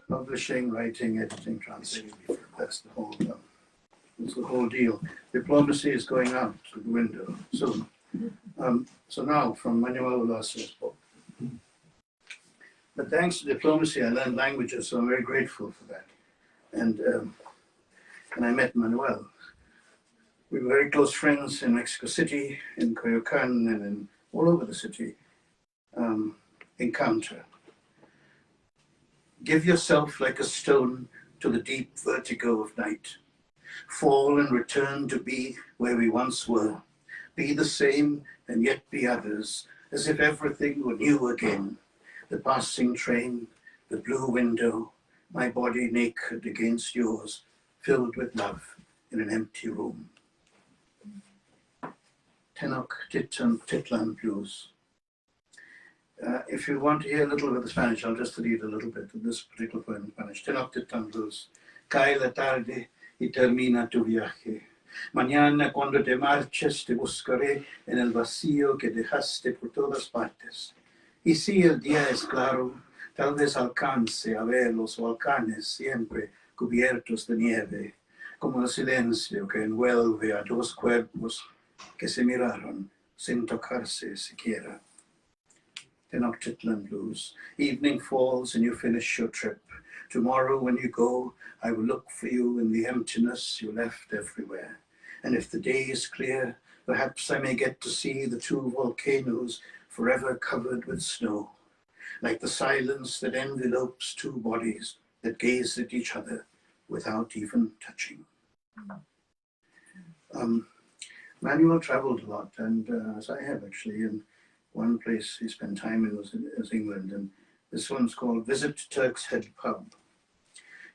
publishing, writing, editing, translating, that's the whole deal. Diplomacy is going out the window soon. So now, from Manuel Velasquez's book. But thanks to diplomacy, I learned languages, so I'm very grateful for that. And I met Manuel. We were very close friends in Mexico City, in Coyoacan, and in all over the city. Encounter. Give yourself like a stone to the deep vertigo of night. Fall and return to be where we once were. Be the same and yet be others, as if everything were new again. The passing train, the blue window, my body naked against yours, filled with love in an empty room. Tenok Titlan Blues. If you want to hear a little bit of the Spanish, I'll just read a little bit of this particular poem in Spanish. Tenok Titlan Blues. Cae la tarde y termina tu viaje. Mañana cuando te marches te buscaré en el vacío que dejaste por todas partes. Y si el día es claro, tal vez alcance a ver los volcanes siempre cubiertos de nieve, como el silencio que envuelve a dos cuerpos que se miraron sin tocarse siquiera. Tenochtitlan Blues. Evening falls and you finish your trip. Tomorrow when you go, I will look for you in the emptiness you left everywhere. And if the day is clear, perhaps I may get to see the two volcanoes forever covered with snow, like the silence that envelopes two bodies that gaze at each other without even touching. Manuel traveled a lot, and as I have actually, and one place he spent time in was England, and this one's called Visit Turk's Head Pub.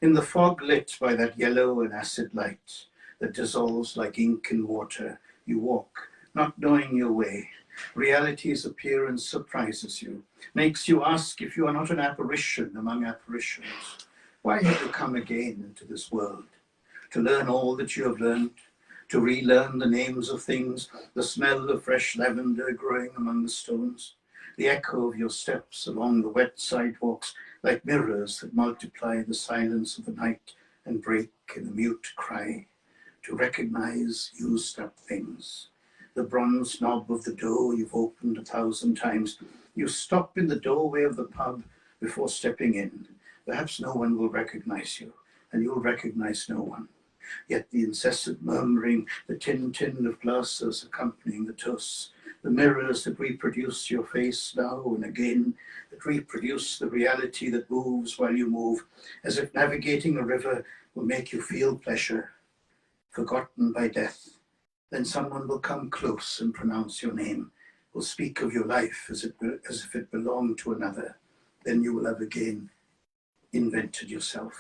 In the fog lit by that yellow and acid light that dissolves like ink in water, you walk, not knowing your way. Reality's appearance surprises you, makes you ask if you are not an apparition among apparitions. Why have you come again into this world? To learn all that you have learned, to relearn the names of things, the smell of fresh lavender growing among the stones, the echo of your steps along the wet sidewalks like mirrors that multiply the silence of the night and break in a mute cry, to recognize used up things. The bronze knob of the door you've opened 1,000 times. You stop in the doorway of the pub before stepping in. Perhaps no one will recognize you, and you'll recognize no one. Yet the incessant murmuring, the tin of glasses accompanying the toasts, the mirrors that reproduce your face now and again, that reproduce the reality that moves while you move, as if navigating a river will make you feel pleasure, forgotten by death. Then someone will come close and pronounce your name, will speak of your life as if it belonged to another. Then you will have again invented yourself.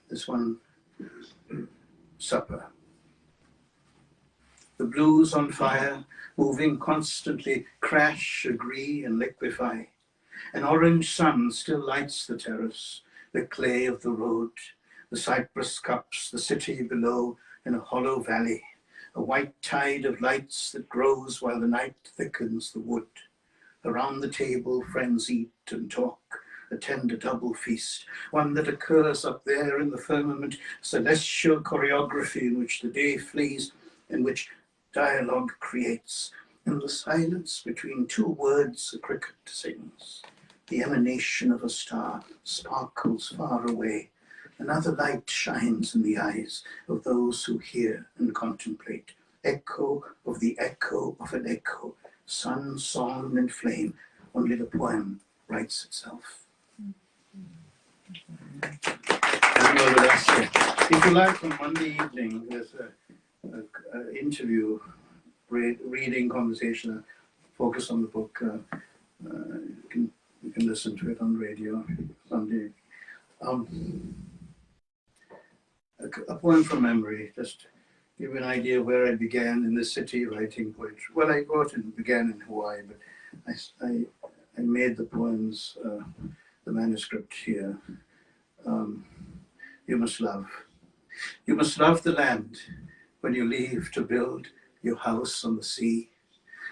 This one, supper. The blues on fire, moving constantly, crash, agree, and liquefy. An orange sun still lights the terrace, the clay of the road, the cypress cups, the city below in a hollow valley, a white tide of lights that grows while the night thickens the wood. Around the table, friends eat and talk, attend a double feast, one that occurs up there in the firmament, celestial choreography in which the day flees, in which dialogue creates. In the silence between two words, a cricket sings. The emanation of a star sparkles far away. Another light shines in the eyes of those who hear and contemplate. Echo of the echo of an echo. Sun, song, and flame. Only the poem writes itself. If you like, on Monday evening, there's an interview, reading conversation, focus on the book. You can listen to it on radio Sunday. A poem from memory, just to give you an idea of where I began in this city writing poetry. Well, I wrote and began in Hawaii, but I made the poems, the manuscript here. You must love. You must love the land when you leave to build your house on the sea.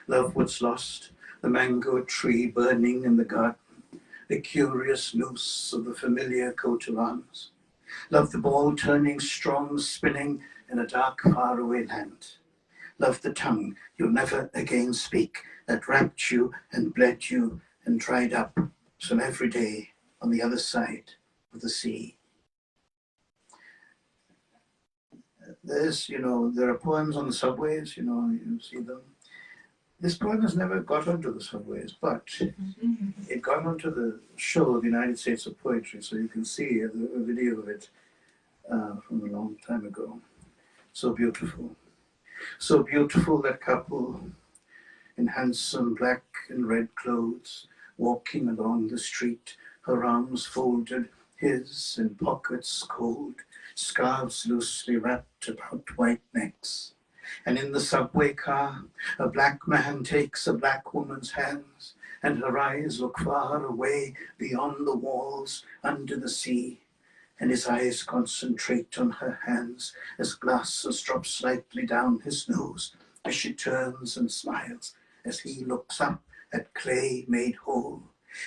Love what's lost, the mango tree burning in the garden, the curious noose of the familiar coat of arms. Love the ball turning strong, spinning in a dark, faraway land. Love the tongue you'll never again speak, that wrapped you and bled you and dried up, so every day on the other side of the sea. There are poems on the subways, you see them. This poem has never got onto the subways, but it got onto the show, the United States of Poetry, so you can see a video of it from a long time ago. So beautiful. So beautiful, that couple in handsome black and red clothes, walking along the street, her arms folded, his in pockets cold, scarves loosely wrapped about white necks. And in the subway car, a black man takes a black woman's hands, and her eyes look far away beyond the walls, under the sea. And his eyes concentrate on her hands as glasses drop slightly down his nose, as she turns and smiles, as he looks up at clay made whole.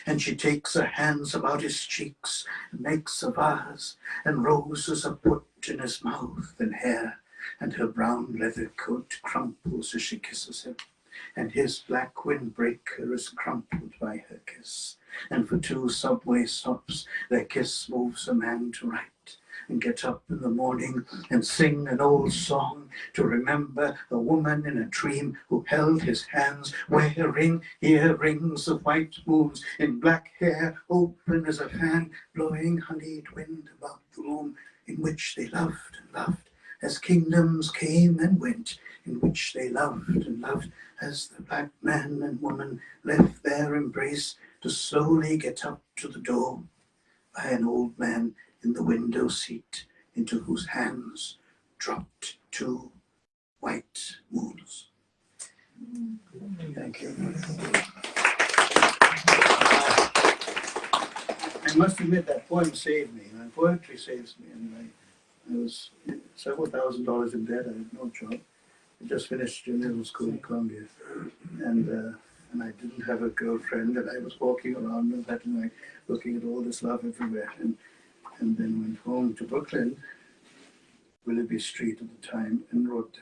And she takes her hands about his cheeks and makes a vase, and roses are put in his mouth and hair, and her brown leather coat crumples as she kisses him, and his black windbreaker is crumpled by her kiss. And for 2 subway stops, their kiss moves a man to write and get up in the morning and sing an old song to remember a woman in a dream who held his hands, wearing earrings of white moons, in black hair open as a fan, blowing honeyed wind about the room in which they loved and loved, as kingdoms came and went, in which they loved and loved, as the black man and woman left their embrace to slowly get up to the door by an old man in the window seat, into whose hands dropped 2 white moons. Thank you. I must admit that poem saved me. Poetry saves me. And I was several $1,000s in debt. I had no job. I just finished journalism school in Columbia, and I didn't have a girlfriend, and I was walking around that night looking at all this love everywhere, and then went home to Brooklyn, Willoughby Street at the time, and wrote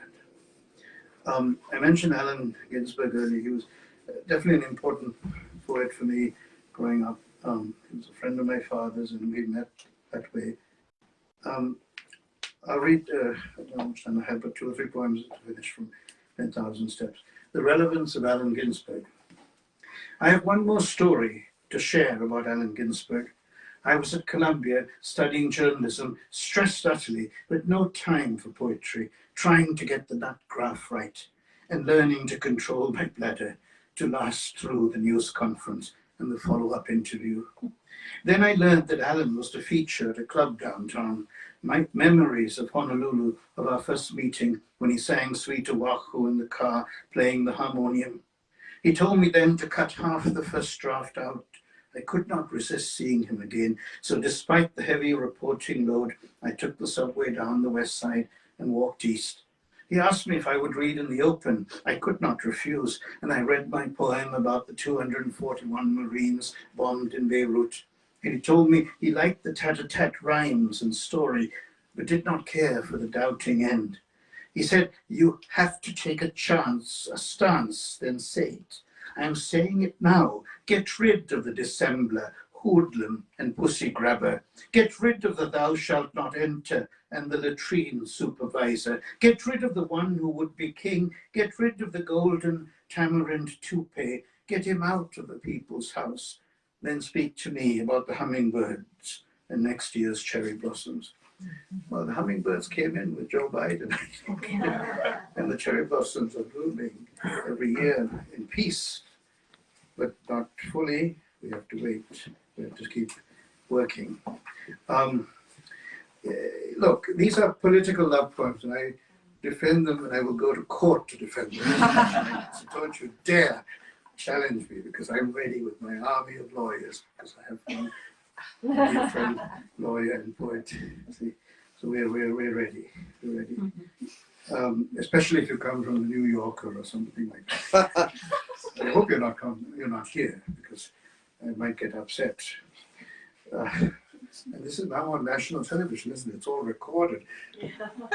that. I mentioned Allen Ginsberg earlier. He was definitely an important poet for me growing up. He was a friend of my father's, and we met that way. I'll read, I don't know how much time I have, but 2 or 3 poems to finish from 10,000 Steps. The relevance of Allen Ginsberg. I have one more story to share about Allen Ginsberg. I was at Columbia studying journalism, stressed utterly, but no time for poetry, trying to get the nut graph right and learning to control my bladder to last through the news conference and the follow-up interview. Then I learned that Allen was to feature at a club downtown. My memories of Honolulu, of our first meeting when he sang Sweet Oahu in the car, playing the harmonium. He told me then to cut half the first draft out. I could not resist seeing him again, so despite the heavy reporting load, I took the subway down the west side and walked east. He asked me if I would read in the open. I could not refuse, and I read my poem about the 241 Marines bombed in Beirut. And he told me he liked the tat-a-tat rhymes and story, but did not care for the doubting end. He said, you have to take a chance, a stance, then say it. I'm saying it now. Get rid of the dissembler, hoodlum, and pussy grabber. Get rid of the thou shalt not enter and the latrine supervisor. Get rid of the one who would be king. Get rid of the golden tamarind toupee. Get him out of the people's house. Then speak to me about the hummingbirds and next year's cherry blossoms. Well, the hummingbirds came in with Joe Biden, and the cherry blossoms are blooming every year in peace, but not fully. We have to wait. We have to keep working. Look, these are political love poems, and I defend them, and I will go to court to defend them. So don't you dare challenge me, because I'm ready with my army of lawyers, because I have one dear friend, lawyer and poet. See? So we're ready. We're ready. Especially if you come from the New Yorker or something like that. I hope you're not here, because I might get upset. And this is now on national television, isn't it? It's all recorded.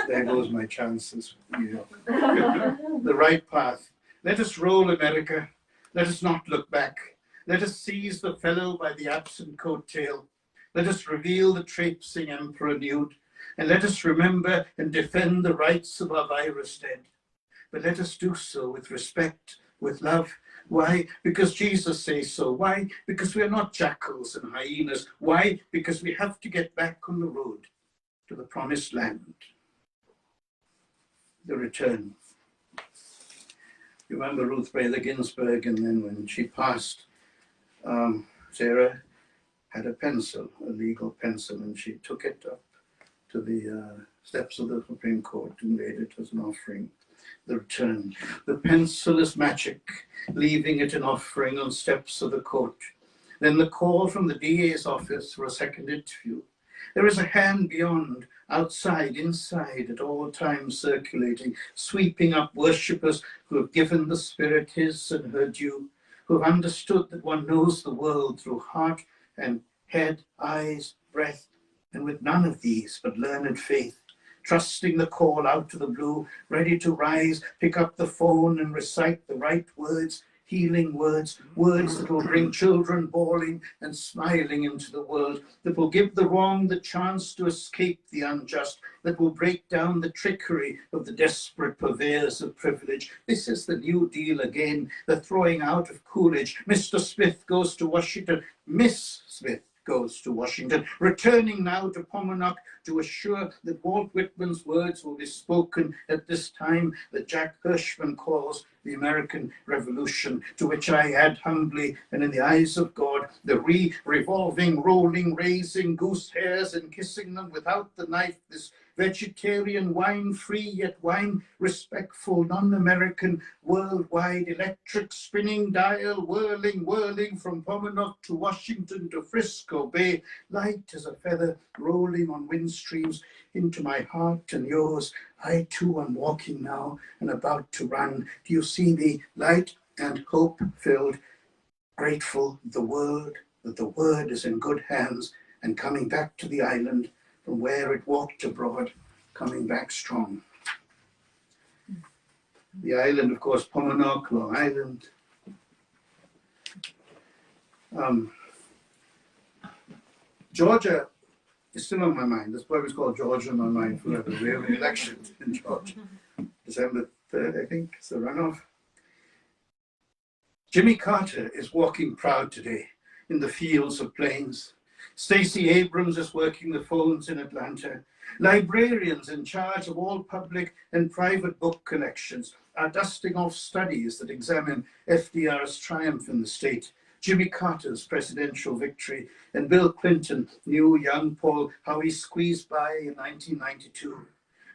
There goes my chances. You know. The right path. Let us roll, America. Let us not look back. Let us seize the fellow by the absent coattail. Let us reveal the traipsing emperor nude. And let us remember and defend the rights of our virus dead. But let us do so with respect, with love. Why? Because Jesus says so. Why? Because we are not jackals and hyenas. Why? Because we have to get back on the road to the promised land. The return. You remember Ruth Bader Ginsburg, and then when she passed, Sarah had a pencil, a legal pencil, and she took it up to the steps of the Supreme Court and laid it as an offering. The return. The pencil is magic, leaving it an offering on steps of the court. Then the call from the DA's office for a second interview. There is a hand beyond, outside, inside, at all times circulating, sweeping up worshippers who have given the Spirit his and her due, who have understood that one knows the world through heart and head, eyes, breath, and with none of these but learned faith, trusting the call out of the blue, ready to rise, pick up the phone and recite the right words, healing words, words that will bring children bawling and smiling into the world, that will give the wrong the chance to escape the unjust, that will break down the trickery of the desperate purveyors of privilege. This is the New Deal again, the throwing out of Coolidge. Mr. Smith goes to Washington. Miss Smith goes to Washington, returning now to Pomanock to assure that Walt Whitman's words will be spoken at this time that Jack Hirschman calls the American Revolution, to which I add humbly, and in the eyes of God, the revolving, rolling, raising goose hairs and kissing them without the knife, this vegetarian, wine-free, yet wine-respectful, non-American, worldwide, electric spinning dial, whirling, whirling from Pomanock to Washington to Frisco Bay, light as a feather rolling on wind streams into my heart and yours. I too am walking now and about to run. Do you see me, light and hope-filled, grateful that the word is in good hands and coming back to the island from where it walked abroad, coming back strong. The island, of course, Pomanock, Long Island. Georgia It's still on my mind. This poem is called Georgia on my mind forever. We have an election in Georgia. December 3rd, I think, is the runoff. Jimmy Carter is walking proud today in the fields of plains. Stacey Abrams is working the phones in Atlanta. Librarians in charge of all public and private book collections are dusting off studies that examine FDR's triumph in the state, Jimmy Carter's presidential victory, and Bill Clinton knew young Paul how he squeezed by in 1992.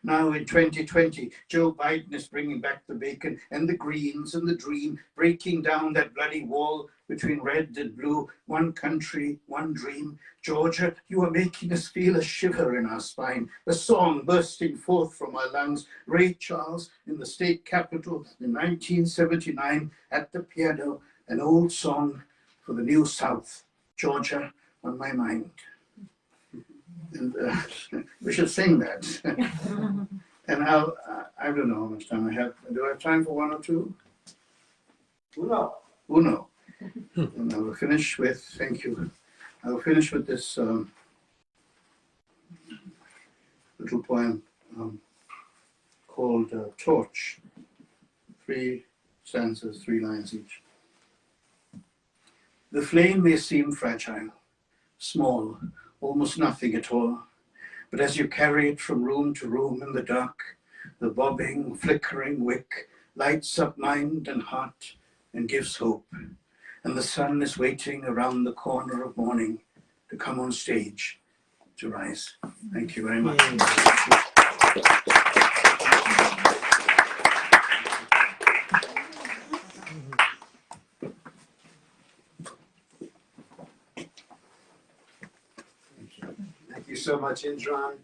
Now in 2020, Joe Biden is bringing back the bacon and the greens and the dream, breaking down that bloody wall between red and blue, one country, one dream. Georgia, you are making us feel a shiver in our spine, a song bursting forth from our lungs. Ray Charles in the state capitol in 1979 at the piano, an old song for the New South, Georgia on my mind. And we should sing that. And I don't know how much time I have. Do I have time for one or two? Uno. Uno. And I will finish with, thank you. I will finish with this little poem called Torch. 3 stanzas, 3 lines each. The flame may seem fragile, small, almost nothing at all. But as you carry it from room to room in the dark, the bobbing, flickering wick lights up mind and heart and gives hope. And the sun is waiting around the corner of morning to come on stage to rise. Thank you very much. Thank you so much, Indran.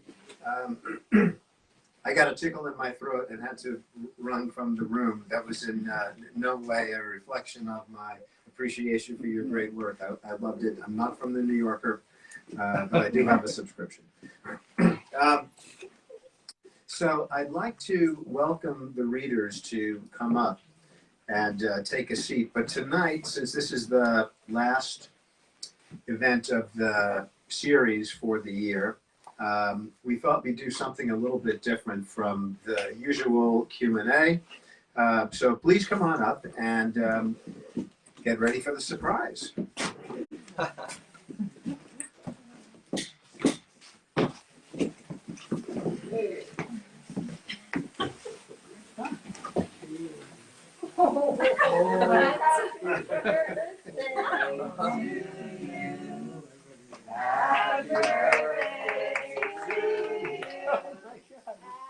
I got a tickle in my throat and had to run from the room. That was in no way a reflection of my appreciation for your great work. I loved it. I'm not from the New Yorker, but I do have a subscription. So I'd like to welcome the readers to come up and take a seat. But tonight, since this is the last event of the series for the year, we thought we'd do something a little bit different from the usual Q&A. So please come on up and get ready for the surprise.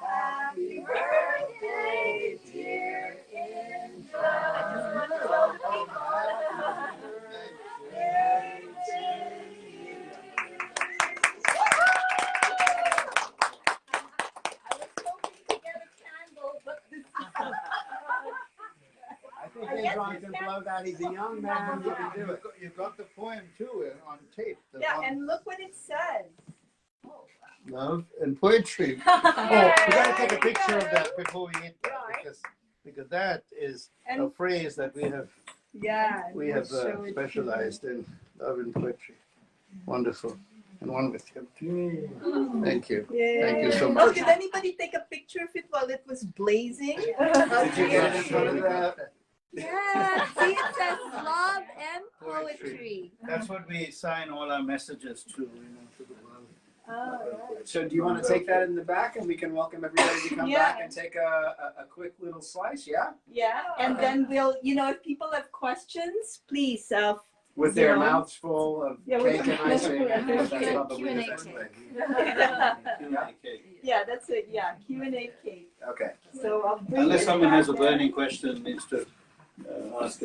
Happy birthday, dear Indran. Indran can blow that. He's a young man. He can do it. You got the poem too on tape. Yeah, and look what it says. Love and poetry. Oh, we got to take a picture of that before we eat that, because that is a phrase that we have specialized in, love and poetry. Wonderful. And one with you. Thank you. Yeah. Thank you so Oh, much. did anybody take a picture of it while it was blazing? Did you get it in front of the... Yeah, see, it says love and poetry. That's what we sign all our messages to, to the world. Oh, right. So do you want to take that in the back and we can welcome everybody to come back and take a quick little slice, yeah? Yeah, and then we'll, if people have questions, please. With their mouths full of cake and icing. Q&A That's probably the best cake. way. Yeah, that's it. Yeah, Q&A cake. Okay. So I'll bring Unless it someone has a back burning question, needs to ask,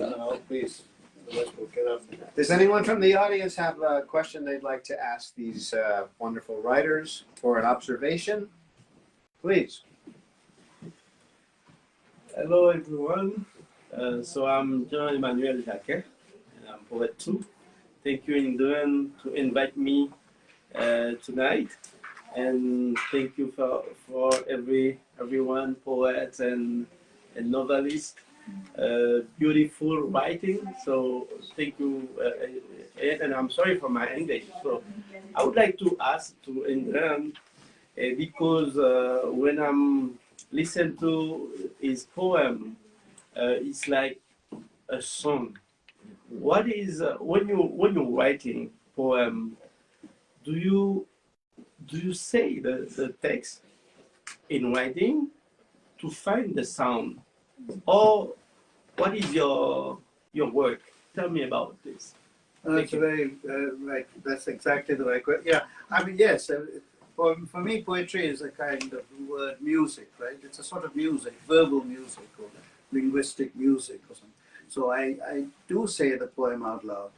please. Otherwise we'll get off. Does anyone from the audience have a question they'd like to ask these wonderful writers or an observation? Please. Hello everyone. So I'm John Emmanuel Jacquet, and I'm poet too. Thank you, Indran, to invite me tonight, and thank you for everyone, poets and novelists beautiful writing. So thank you, and I'm sorry for my English. So I would like to ask to Indran, because when I'm listening to his poem, it's like a song. What is when you're writing poem? Do you say the text in writing to find the sound, or what is your work? Tell me about this. That's very right. That's exactly the right question. Yeah, I mean, yes. For me, poetry is a kind of word music, right? It's a sort of music, verbal music or linguistic music or something. So I do say the poem out loud.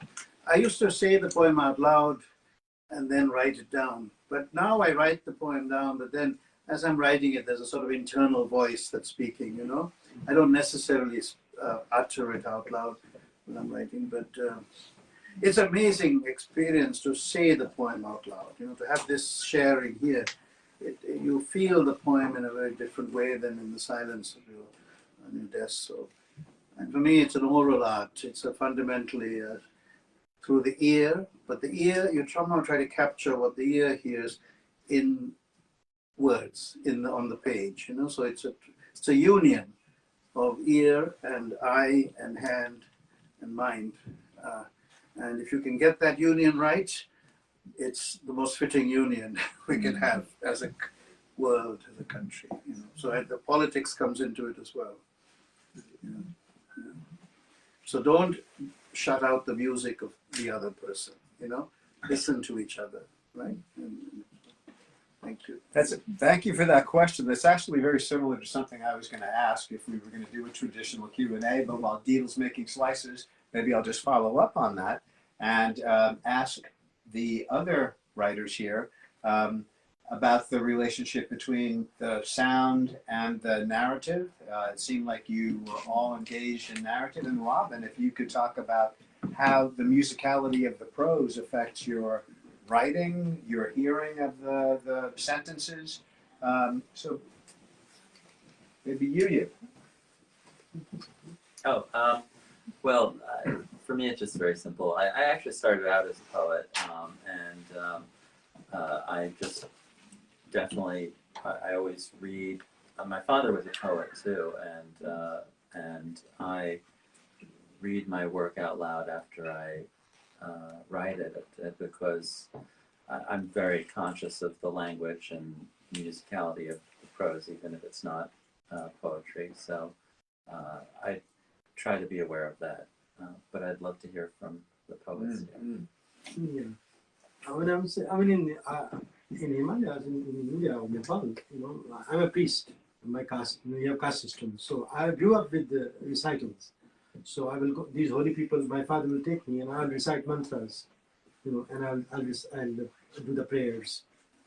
I used to say the poem out loud and then write it down. But now I write the poem down, but then as I'm writing it, there's a sort of internal voice that's speaking, you know? I don't necessarily utter it out loud when I'm writing, but it's an amazing experience to say the poem out loud, you know, to have this sharing here. You feel the poem in a very different way than in the silence of on your desk. So, and for me, it's an oral art. It's fundamentally through the ear, but the ear, you somehow try to capture what the ear hears in words on the page, you know. So it's a union of ear and eye and hand and mind. And if you can get that union right, it's the most fitting union we can have as a world, as a country. You know? So the politics comes into it as well. You know? Yeah. So don't shut out the music of the other person. You know, listen to each other, right? And thank you. Thank you for that question. That's actually very similar to something I was going to ask if we were going to do a traditional Q&A, but while Deedle's making slices, maybe I'll just follow up on that and ask the other writers here about the relationship between the sound and the narrative. It seemed like you were all engaged in narrative. And Robin, if you could talk about how the musicality of the prose affects your writing, your hearing of the sentences. So maybe Yuyu. Oh, well, for me, it's just very simple. I actually started out as a poet, and I just definitely, I always read. My father was a poet too, and I read my work out loud after I write it because I'm very conscious of the language and musicality of the prose, even if it's not poetry. So I try to be aware of that. But I'd love to hear from the poets. Yeah. I mean, in Himalayas, in India or Nepal, you know, I'm a priest. My caste, you know, you have caste system. So I grew up with the recitals. So I will go, these holy people, my father will take me and I'll recite mantras, you know, and I'll do the prayers.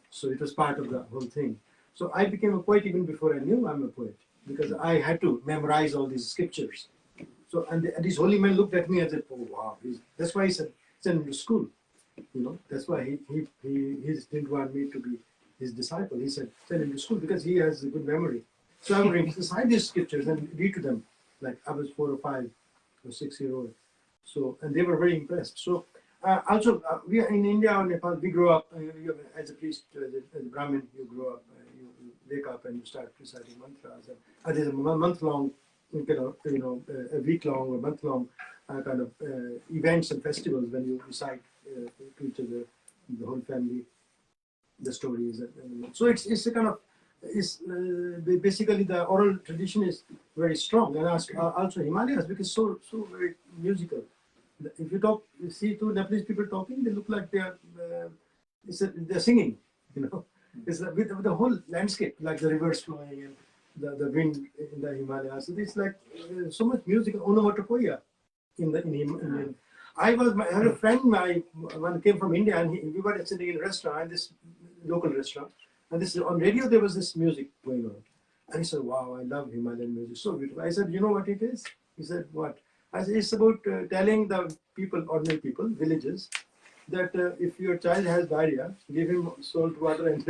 So it was part of the whole thing. So I became a poet even before I knew I'm a poet, because I had to memorize all these scriptures. So, and these holy men looked at me and said, oh, wow. That's why he said, send him to school. You know, that's why he didn't want me to be his disciple. He said, send him to school because he has a good memory. So I would recite these scriptures and read to them. Like I was 4 or 5 or 6 years old. So, and they were very impressed. So also, we are in India or Nepal, we grow up, as a priest, as a Brahmin, you grow up, you wake up and you start reciting mantras. And there's a month-long, a week-long or month-long kind of events and festivals when you recite to each other, the whole family, the stories. So it's a kind of, basically the oral tradition is very strong, and also Himalayas because so very musical. If you see two Nepalese people talking, they look like they're singing. You know, it's with the whole landscape, like the rivers flowing and the wind in the Himalayas. So it's like so much music. Onomatopoeia in I had a friend, one came from India, and we were sitting in a restaurant, this local restaurant, and on radio there was this music going on. And he said, wow, I love Himalayan music, so beautiful. I said, you know what it is? He said, what? I said, it's about telling the people, ordinary people, villagers, that if your child has diarrhea, give him salt water and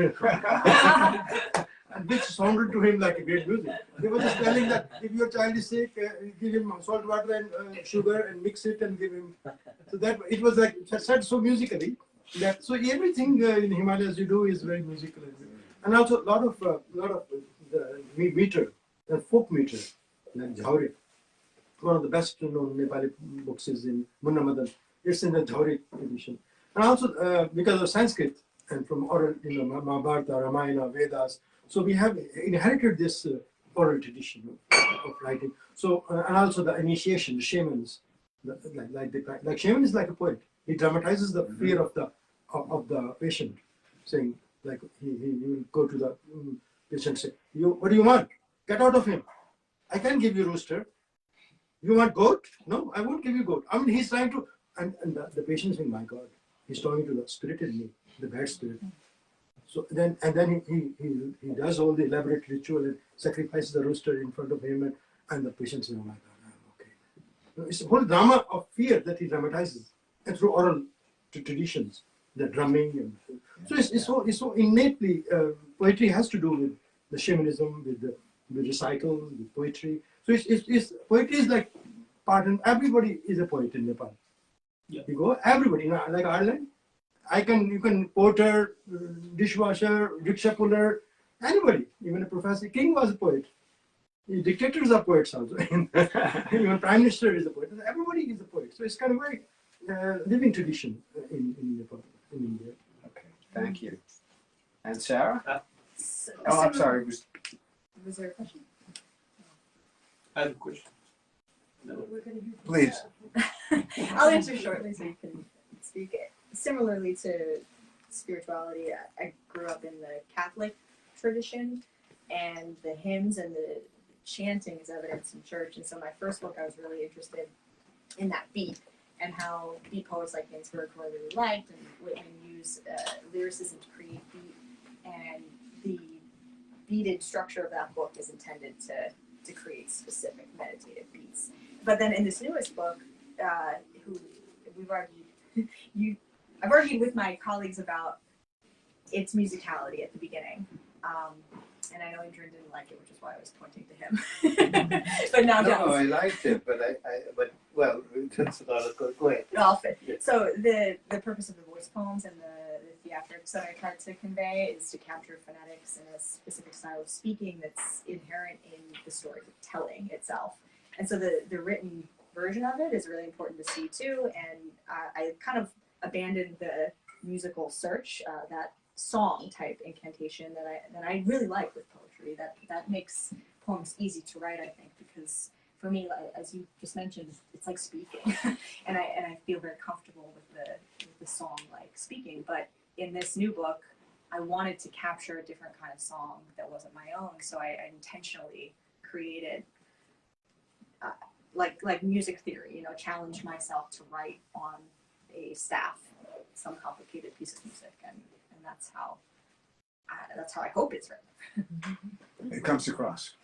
and which sounded to him like a great music. They were just telling that if your child is sick, give him salt water and sugar and mix it and give him. So that it was like said so musically. That so everything in Himalayas you do is very musical, and also a lot of the meter, the folk meter, like Jhauri. One of the best known Nepali books is in Munna Madan. It's in the Jhauri edition, and also because of Sanskrit and from oral, Mahabharata, Ramayana, Vedas. So we have inherited this oral tradition of writing. So and also the initiation, the shamans, like shaman is like a poet. He dramatizes the fear of the patient, saying like he will go to the patient and say, what do you want? Get out of him. I can't give you rooster. You want goat? No, I won't give you goat. I mean, he's trying to, and the patient is saying, my God, he's talking to the spirit in me, the bad spirit. So then he does all the elaborate ritual and sacrifices the rooster in front of him, and the patient says, oh my God, I'm okay. It's a whole drama of fear that he dramatizes, and through oral traditions, the drumming, and so it's so innately poetry has to do with the shamanism, with the recital, with poetry. So it's poetry is like part, and everybody is a poet in Nepal. Yeah. You go, everybody, like Ireland, you can porter, dishwasher, rickshaw puller, anybody, even a professor. King was a poet. The dictators are poets also. Even prime minister is a poet. Everybody is a poet. So it's kind of very living tradition in Nepal, in India. Okay, thank you. And Sarah? I'm sorry. Was there a question? I have a question. Please. I'll answer shortly so you can speak. Similarly to spirituality, I grew up in the Catholic tradition, and the hymns and the chanting is evidence in church. And so my first book, I was really interested in that beat and how beat poets like Ginsberg, who I really liked, and Whitman use lyricism to create beat. And the beated structure of that book is intended to create specific meditative beats. But then in this newest book, who we've argued, I've argued with my colleagues about its musicality at the beginning. And I know Indran didn't like it, which is why I was pointing to him. But now No, I liked it, but well, that's a lot of good. Go ahead. I'll fit. So the purpose of the voice poems and the theatrics that I tried to convey is to capture phonetics and a specific style of speaking that's inherent in the storytelling itself. And so the written version of it is really important to see too. And I kind of abandoned the musical search, that song type incantation that I really like with poetry. That makes poems easy to write, I think, because for me, as you just mentioned, it's like speaking, and I feel very comfortable with the song like speaking. But in this new book, I wanted to capture a different kind of song that wasn't my own, so I intentionally created like music theory, challenged myself to write on a staff some complicated piece of music, and that's how I hope it's written. It comes across.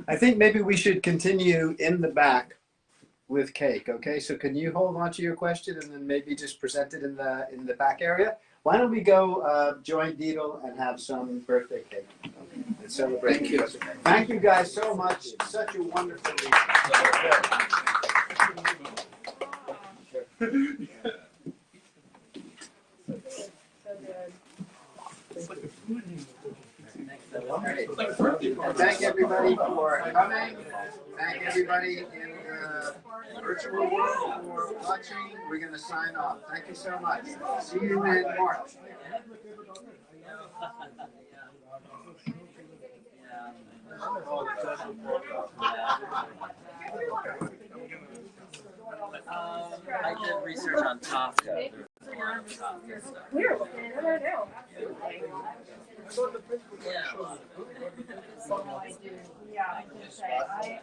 I think maybe we should continue in the back with cake. Okay, so can you hold on to your question and then maybe just present it in the back area? Why don't we go join Deedle and have some birthday cake and celebrate? Thank you. Thank you guys so much. Such a wonderful evening. Thank everybody for coming. Thank everybody in the virtual world for watching. We're going to sign off. Thank you so much. See you in March. I did research on Kafka. Weird. I don't know. Yeah. Yeah, I can say